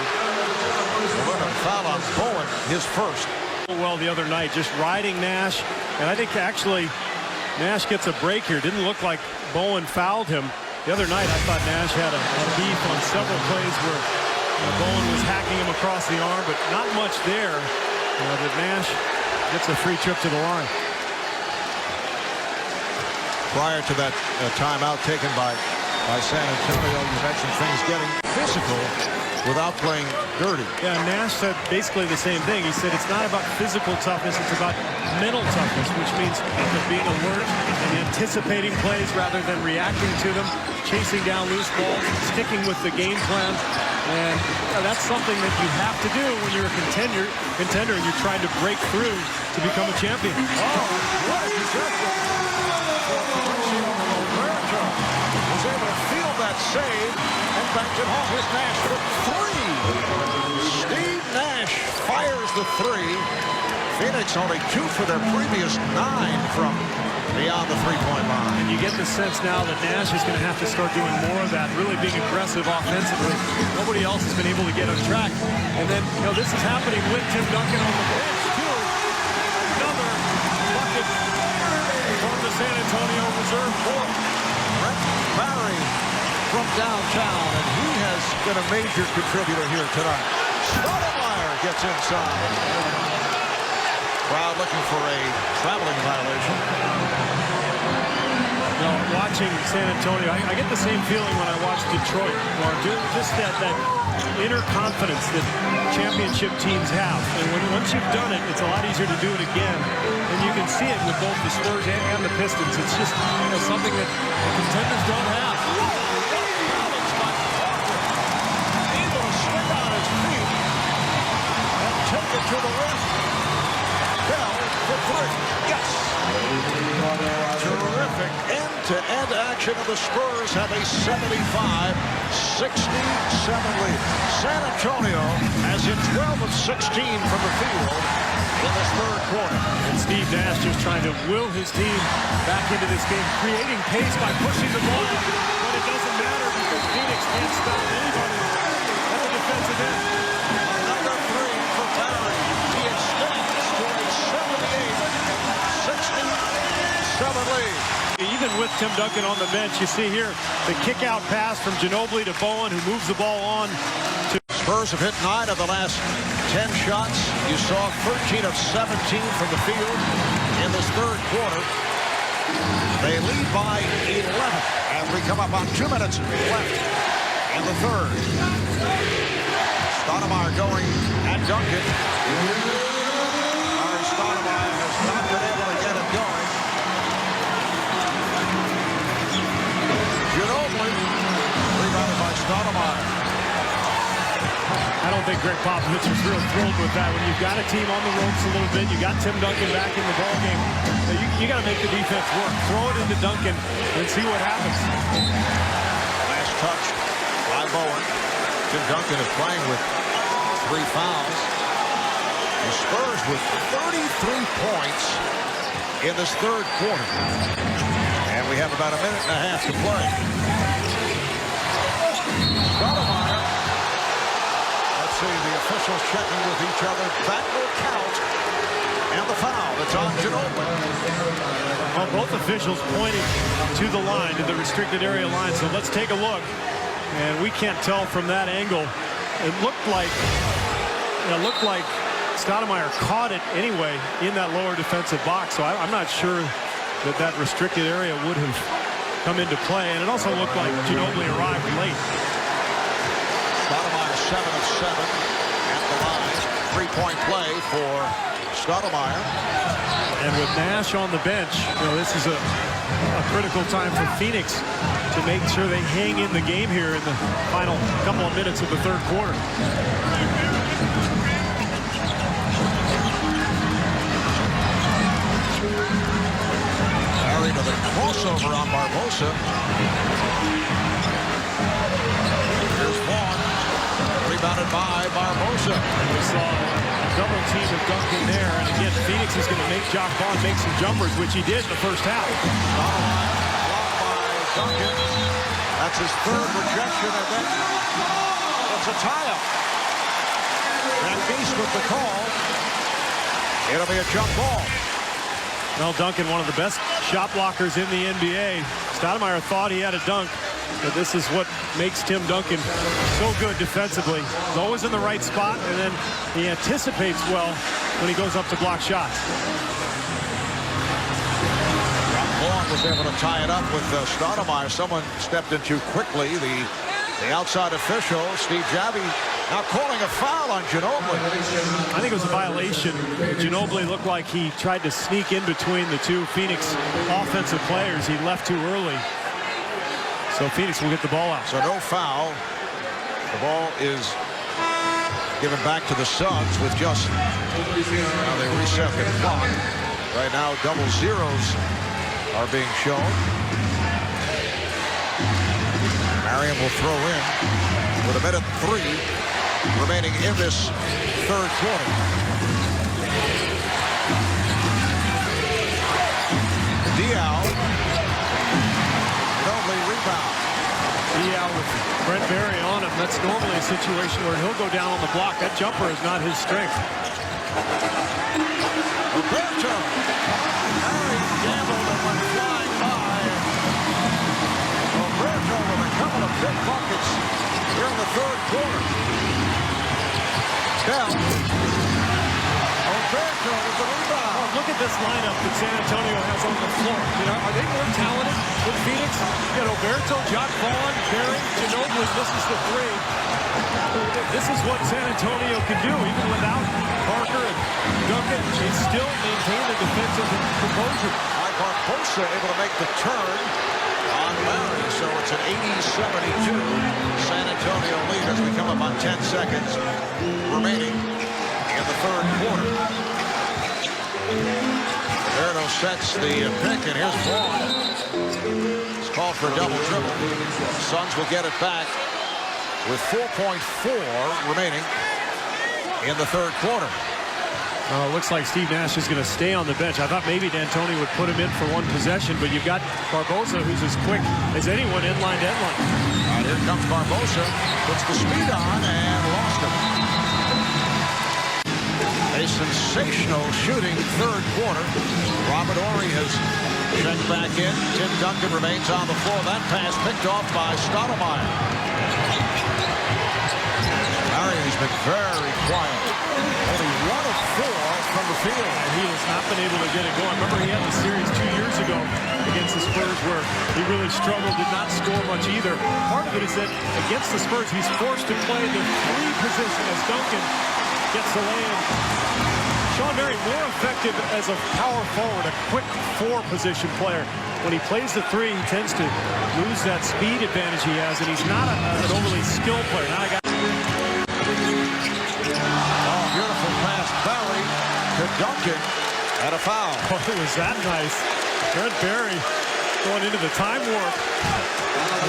Foul on Bowen, his first. Well, the other night, just riding Nash. And I think actually Nash gets a break here. Didn't look like Bowen fouled him. The other night, I thought Nash had a beef on several plays where Bowen was hacking him across the arm, but not much there. That Nash gets a free trip to the line. Prior to that timeout taken by San Antonio, you mentioned things getting physical without playing dirty. Yeah, Nash said basically the same thing. He said it's not about physical toughness, it's about mental toughness, which means being alert and anticipating plays rather than reacting to them, chasing down loose balls, sticking with the game plan. And that's something that you have to do when you're a contender and you're trying to break through to become a champion. What a possession. Was able to field that save and banked it home. Here's Nash for three. Steve Nash fires the three. Phoenix only 2 for their previous 9 from beyond the three-point line. And you get the sense now that Nash is going to have to start doing more of that, really being aggressive offensively. Nobody else has been able to get on track. And then, this is happening with Tim Duncan on the bench, too. Another bucket from the San Antonio reserve court. Brett Barry from downtown, and he has been a major contributor here tonight. Stoudemire gets inside. Crowd looking for a traveling violation. Watching San Antonio, I get the same feeling when I watch Detroit, Mark. Just that inner confidence that championship teams have. And once you've done it, it's a lot easier to do it again. And you can see it with both the Spurs and the Pistons. It's just something that the contenders don't have. Able to swing on his feet and take it to the rim. Bell for three. Yes! Terrific end-to-end action, and the Spurs have a 75-67 lead. San Antonio has hit 12 of 16 from the field in this third quarter. And Steve Nash just trying to will his team back into this game, creating pace by pushing the ball. But it doesn't matter because Phoenix can't stop anybody at the defensive end. Another three for Barry. He extends to a 78-67 lead. Even with Tim Duncan on the bench, you see here the kick-out pass from Ginobili to Bowen, who moves the ball on to... Spurs have hit 9 of the last 10 shots. You saw 13 of 17 from the field in this third quarter. They lead by 11 as we come up on 2 minutes left in the third. Stoudemire going at Duncan. Stoudemire has not been able to get it going. Ginobili rebounded by Stoudemire. I don't think Greg Popovich was real thrilled with that. When you've got a team on the ropes a little bit, you got Tim Duncan back in the ballgame. You got to make the defense work. Throw it into Duncan and see what happens. Last touch by Bowen. Tim Duncan is playing with 3 fouls. The Spurs with 33 points in this third quarter. And we have about a minute and a half to play. Stoudemire. Let's see, the officials checking with each other. That will count. And the foul. It's on Ginobili. Well, both officials pointing to the line, to the restricted area line. So let's take a look. And we can't tell from that angle. It looked like Stoudemire caught it anyway in that lower defensive box. So I'm not sure that restricted area would have come into play. And it also looked like Ginobili arrived late. Stoudemire 7 of 7 at the line. 3-point play for Stoudemire. And with Nash on the bench, this is a critical time for Phoenix to make sure they hang in the game here in the final couple of minutes of the third quarter. Barry to the crossover on Barbosa. Here's Vaughn. Rebounded by Barbosa. We saw a double team of Duncan there. And again, Phoenix is going to make Jock Vaughn make some jumpers, which he did in the first half. Blocked by Duncan. That's his third rejection. And then it's a tie-up. Van Beest with the call. It'll be a jump ball. Mel Duncan, one of the best shot blockers in the NBA. Stoudemire thought he had a dunk, but this is what makes Tim Duncan so good defensively. He's always in the right spot, and then he anticipates well when he goes up to block shots. Long was able to tie it up with Stoudemire. Someone stepped in too quickly. The outside official, Steve Javie, now calling a foul on Ginobili. I think it was a violation. Ginobili looked like he tried to sneak in between the two Phoenix offensive players. He left too early. So Phoenix will get the ball out. So no foul. The ball is given back to the Suns with just, now they reset the clock. Right now double zeros are being shown. Marion will throw in with 1:03 remaining in this third quarter. Diaw. Ginobili rebound. Diaw with Brent Barry on him. That's normally a situation where he'll go down on the block. That jumper is not his strength. Roberto. Barry gambled and went flying by. Roberto with a couple of big buckets here in the third quarter. Bell. Roberto with the rebound. Oh, look at this lineup that San Antonio has on the floor. You know, are they more talented than Phoenix? You got Roberto, John Vaughn, Barry, Ginobili. This is the three. This is what San Antonio can do, even without Parker and Duncan. They still maintain the defensive composure. Barbosa able to make the turn on Barry, so it's an 80-72 San Antonio lead as we come up on 10 seconds remaining in the third quarter. Roberto sets the pick, and here's Vaughn. It's called for a double-dribble. Suns will get it back with 4.4 remaining in the third quarter. It looks like Steve Nash is going to stay on the bench. I thought maybe D'Antoni would put him in for one possession, but you've got Barbosa, who's as quick as anyone inline to endline. Here comes Barbosa, puts the speed on and lost him. A sensational shooting third quarter. Robert Horry has checked back in. Tim Duncan remains on the floor. That pass picked off by Stoudemire. Marion's been very quiet. Only 1 of 4 from the field. And he has not been able to get it going. Remember, he had the series 2 years ago against the Spurs where he really struggled, did not score much either. Part of it is that against the Spurs, he's forced to play the 3 position as Duncan gets the lay-in. Sean Mary more effective as a power forward, a quick 4 position player. When he plays the 3, he tends to lose that speed advantage he has, and he's not an overly skilled player. Now I got Beautiful pass, Barry to Duncan, and a foul. Oh, was that nice. Brent Barry going into the time warp.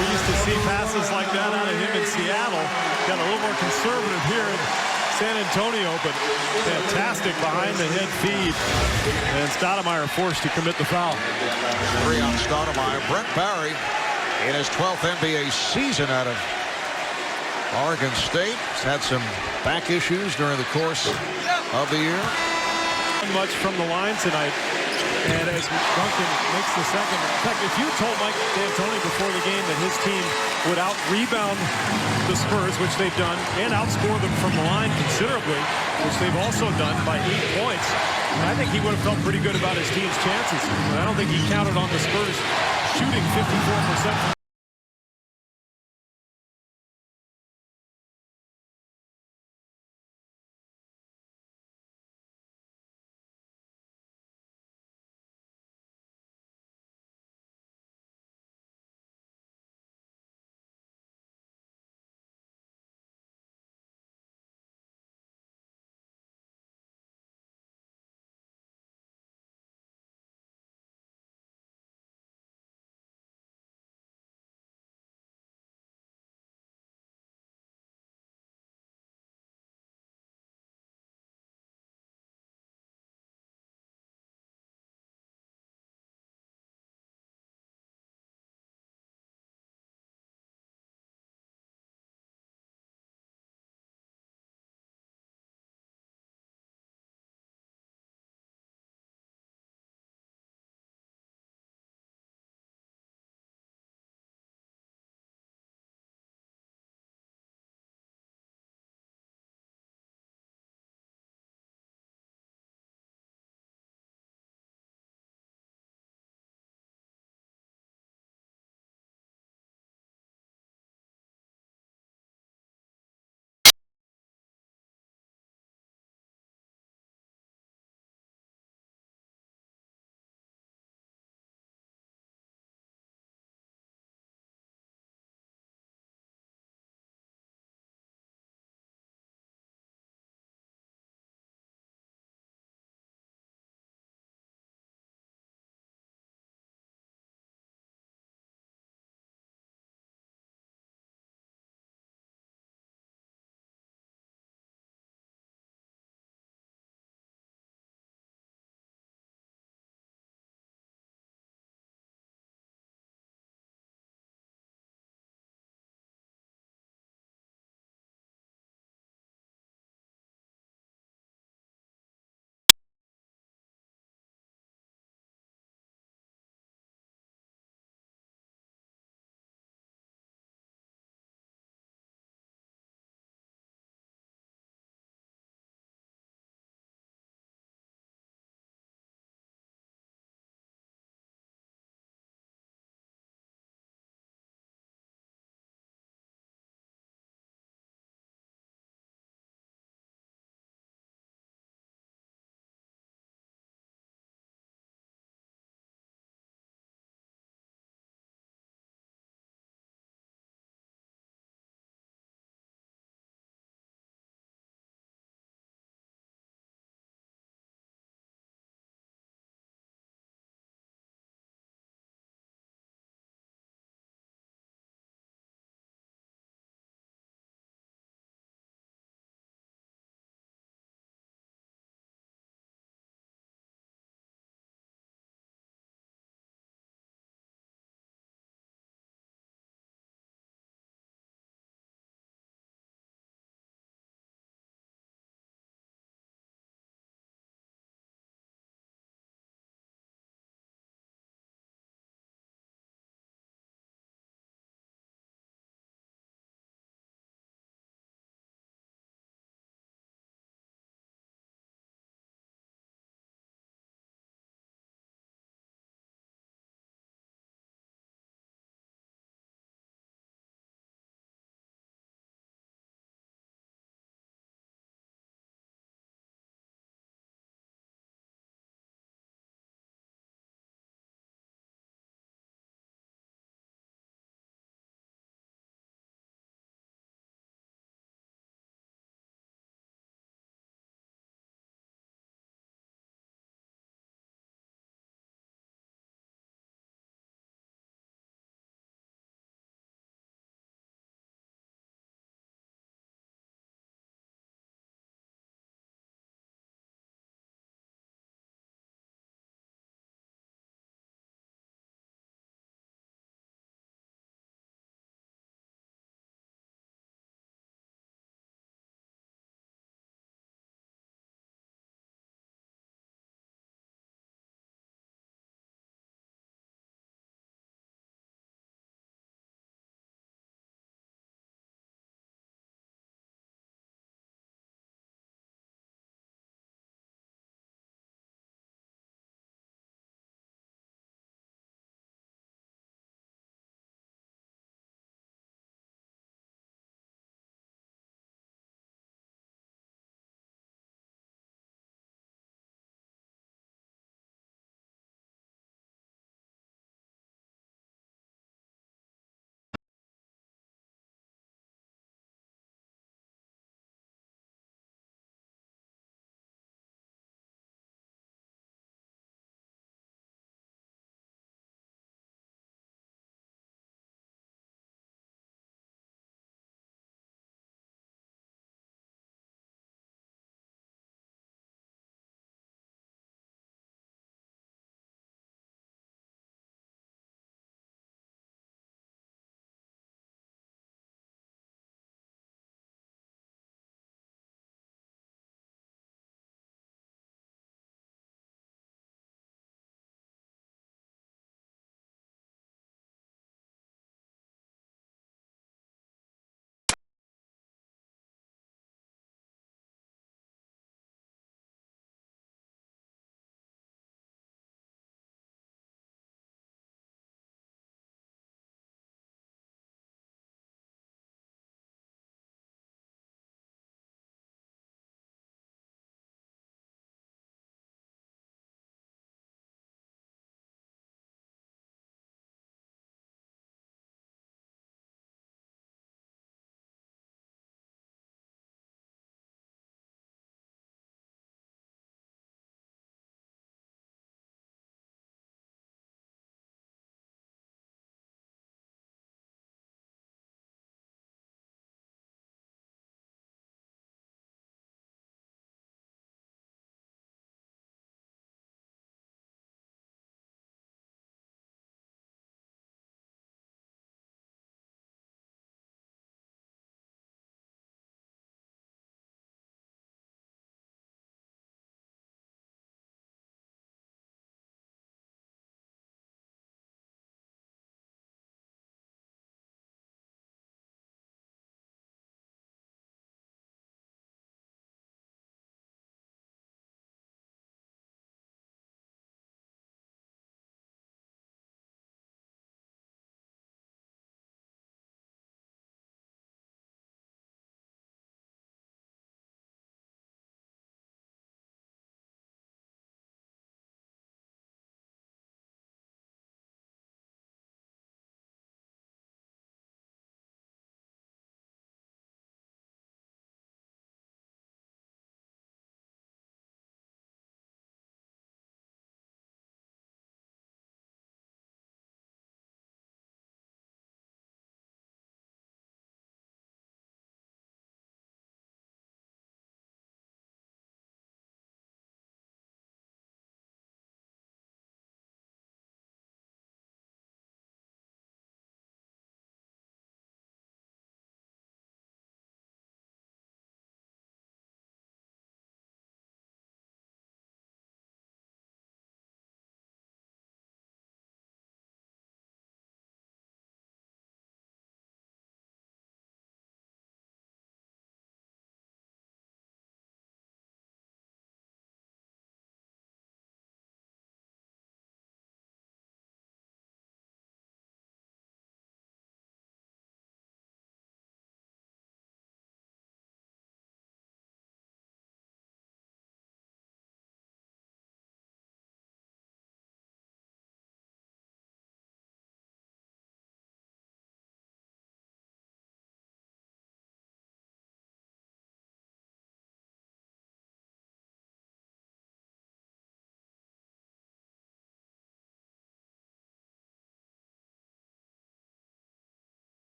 We used to see passes like that out of him in Seattle. Got a little more conservative here in San Antonio, but fantastic behind-the-head feed. And Stoudemire forced to commit the foul. 3 on Stoudemire. Brent Barry in his 12th NBA season out of Oregon State. He's had some back issues during the course of the year. Much from the line tonight. And as Duncan makes the second. In fact, if you told Mike D'Antoni before the game that his team would out-rebound the Spurs, which they've done, and outscore them from the line considerably, which they've also done by 8 points, I think he would have felt pretty good about his team's chances. But I don't think he counted on the Spurs shooting 54%.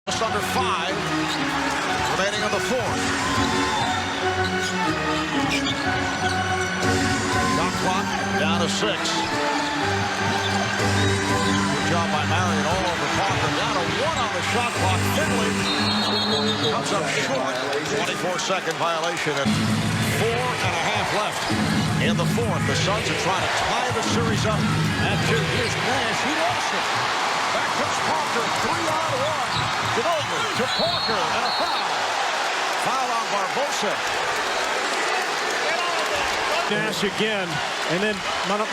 Just under 5 remaining in the fourth. Shot clock down to 6. Good job by Marion all over Parker. Down to 1 on the shot clock. Finley comes up short. 24-second violation and 4.5 left in the fourth. The Suns are trying to tie the series up at 2. Here's Nash. He lost it. Back comes Parker. 3-on-1. Ginobili to Parker and a foul. Foul on Barbosa. Nash again, and then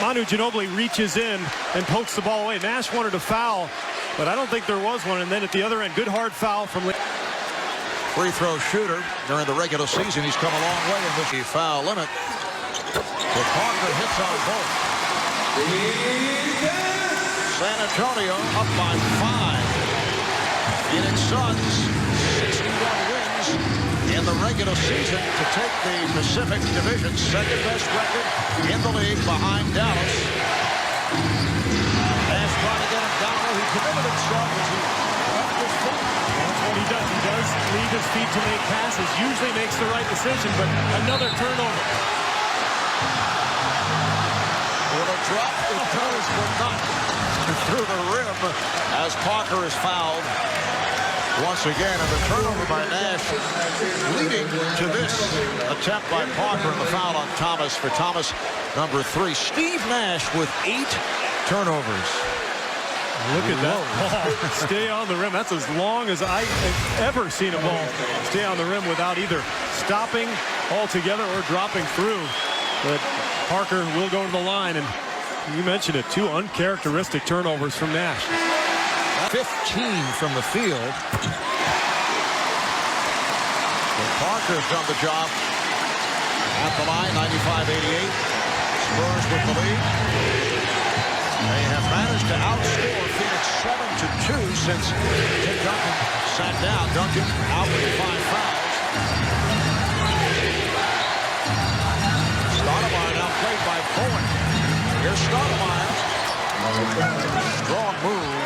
Manu Ginobili reaches in and pokes the ball away. Nash wanted a foul, but I don't think there was one. And then at the other end, good hard foul from Free throw shooter during the regular season. He's come a long way in this foul limit. But Parker hits on both. San Antonio up by 5. Phoenix Suns 61 wins in the regular season to take the Pacific Division, second best record in the league behind Dallas. Nash trying to get him down. He committed himself as he left his foot. That's what he does. He does leave his feet to make passes. Usually makes the right decision, but another turnover. With a drop, it goes but not through the rim as Parker is fouled once again. And the turnover by Nash leading to this attempt by Parker and the foul on Thomas for Thomas, number 3. Steve Nash with 8 turnovers. Look at that ball. Stay on the rim. That's as long as I have ever seen a ball stay on the rim without either stopping altogether or dropping through. But Parker will go to the line, and you mentioned it, 2 uncharacteristic turnovers from Nash. 15 from the field. But Parker's done the job at the line, 95-88. Spurs with the lead. They have managed to outscore Phoenix 7-2 since Tim Duncan sat down. Duncan out with 5 fouls. Stoudemire now played by Bowen. Here's Stoudemire. Strong move.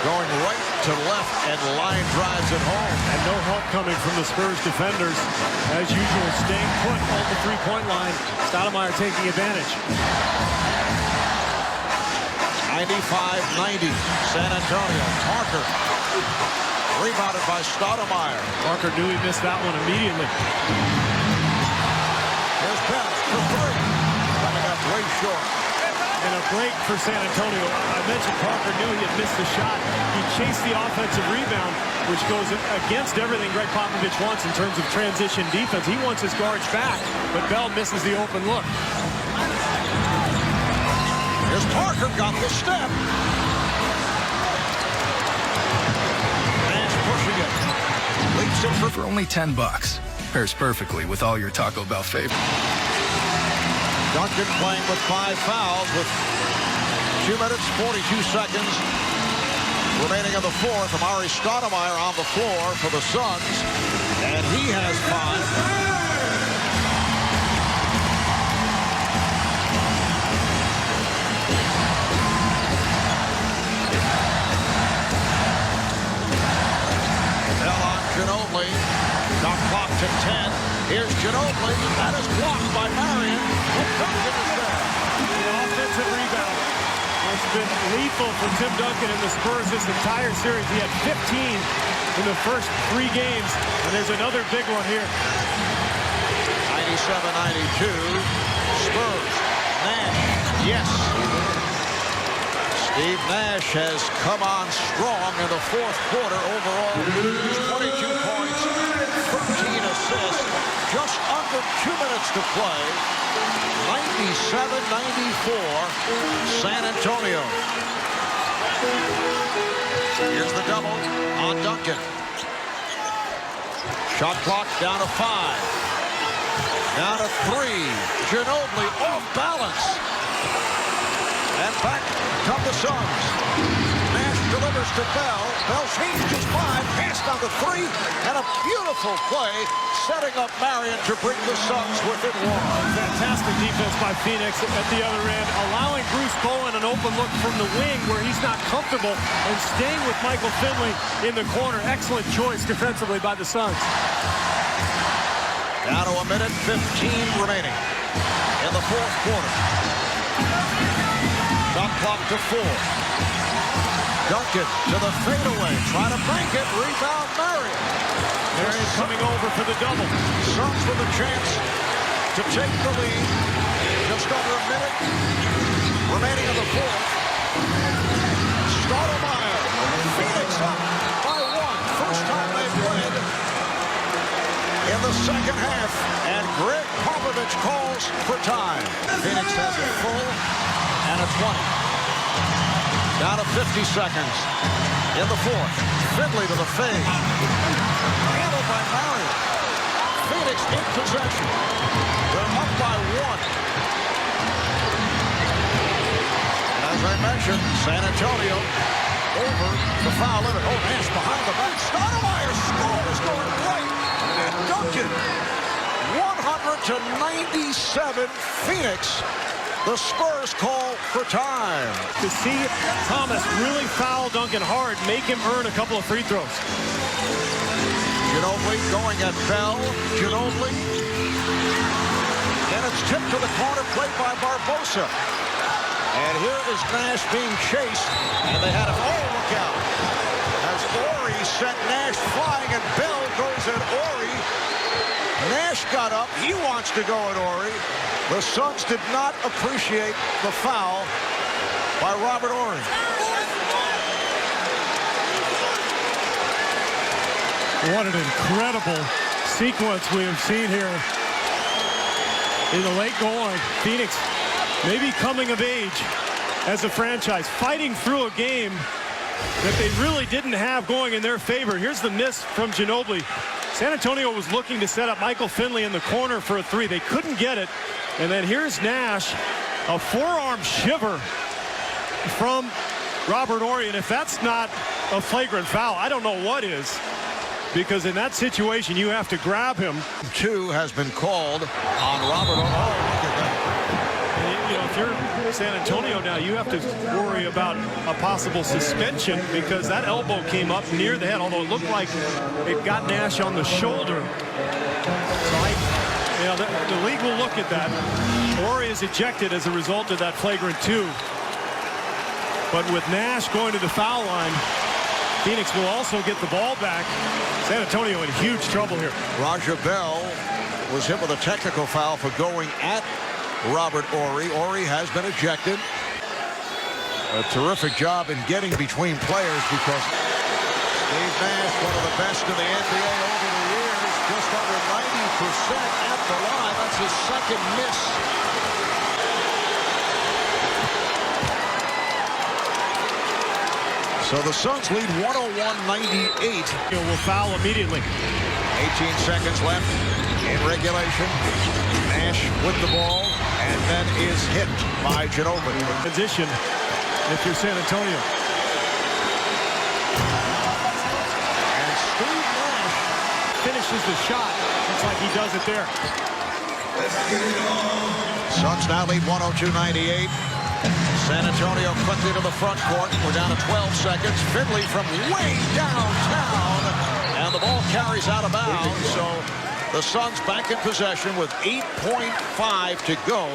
Going right to left and line drives it home. And no help coming from the Spurs defenders. As usual, staying put on the three-point line. Stoudemire taking advantage. 95-90, San Antonio. Parker rebounded by Stoudemire. Parker knew he missed that one immediately. Here's Pence for 3. Coming up way short. And a break for San Antonio. I mentioned Parker knew he had missed the shot. He chased the offensive rebound, which goes against everything Greg Popovich wants in terms of transition defense. He wants his guards back, but Bell misses the open look. Here's Parker, got the step. Nash pushing it. Leaps it for only $10. Pairs perfectly with all your Taco Bell favorites. Duncan playing with 5 fouls with 2 minutes, 42 seconds remaining in the fourth. Amari Stoudemire on the floor for the Suns, and he has 5. Ginobili, got clock to 10. Here's Ginobili. That is blocked by Marion. Duncan is there. The offensive rebound has been lethal for Tim Duncan in the Spurs this entire series. He had 15 in the first 3 games, and there's another big one here. 97-92. Spurs. Nash. Yes. Steve Nash has come on strong in the fourth quarter. Overall, 22 points, 13 assists, just under 2 minutes to play. 97-94, San Antonio. Here's the double on Duncan. Shot clock down to 5. Down to 3. Ginobili off balance. And back come the Suns. Nash delivers to Bell. Bell changes 5, pass down to 3, and a beautiful play setting up Marion to bring the Suns within 1. Fantastic defense by Phoenix at the other end, allowing Bruce Bowen an open look from the wing where he's not comfortable and staying with Michael Finley in the corner. Excellent choice defensively by the Suns. Down to a minute 15 remaining in the fourth quarter. Shot clock to 4. Duncan to the fadeaway. Try to bank it. Rebound Marion. Marion coming over for the double. Suns with a chance to take the lead. Just under a minute remaining in the fourth. Stoudemire. Phoenix up by 1. First time they've played in the second half. And Greg Popovich calls for time. Phoenix has it full and a 20. Down to 50 seconds in the fourth. Finley to the fade. Handled by Marion. Phoenix in possession. They're up by 1. And as I mentioned, San Antonio over the foul limit. Oh, Nash behind the back. Stoudemire scores going right. And Duncan. 100-97 Phoenix. The Spurs call for time. To see Thomas really foul Duncan hard, make him earn a couple of free throws. Ginobili going at Bell. Ginobili. And it's tipped to the corner, played by Barbosa. And here is Nash being chased. And they had him. Oh, look out. As Ori sent Nash flying, and Bell goes at Ori. Nash got up. He wants to go at Ori. The Suns did not appreciate the foul by Robert Ori. What an incredible sequence we have seen here in the late going. Phoenix maybe coming of age as a franchise, fighting through a game that they really didn't have going in their favor. Here's the miss from Ginobili. San Antonio was looking to set up Michael Finley in the corner for a 3. They couldn't get it. And then here's Nash, a forearm shiver from Robert Ori. And if that's not a flagrant foul, I don't know what is. Because in that situation, you have to grab him. 2 has been called on Robert Ori. Oh, look at that. And, you know, if you're San Antonio now, you have to worry about a possible suspension because that elbow came up near the head, although it looked like it got Nash on the shoulder. So the league will look at that. Ori is ejected as a result of that flagrant 2. But with Nash going to the foul line, Phoenix will also get the ball back. San Antonio in huge trouble here. Raja Bell was hit with a technical foul for going at Robert Ori. Ori has been ejected. A terrific job in getting between players because Steve Nash, one of the best in the NBA over the years, just under 90% at the line. That's his second miss. So the Suns lead 101-98. Will foul immediately. 18 seconds left in regulation. Nash with the ball and then is hit by Ginobili. Position if you're San Antonio. And Steve Nash Finishes the shot. Looks like he does it there. Suns now lead 102-98. San Antonio quickly to the front court. We're down to 12 seconds. Finley from way downtown. And the ball carries out of bounds. So the Suns back in possession with 8.5 to go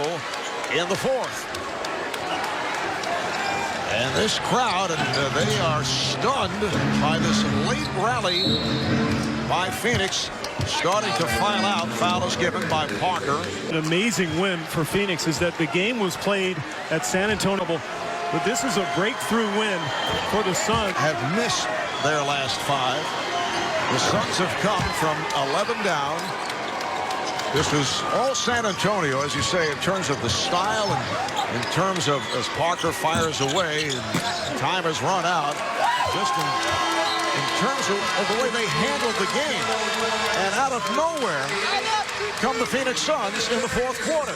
in the fourth. And this crowd, and they are stunned by this late rally by Phoenix. Starting to file out. Foul is given by Parker. An amazing win for Phoenix is that the game was played at San Antonio. But this is a breakthrough win for the Suns. Have missed their last 5. The Suns have come from 11 down. This was all San Antonio, as you say, in terms of the style and in terms of as Parker fires away. Time has run out. Just in terms of the way they handled the game. And out of nowhere come the Phoenix Suns in the fourth quarter.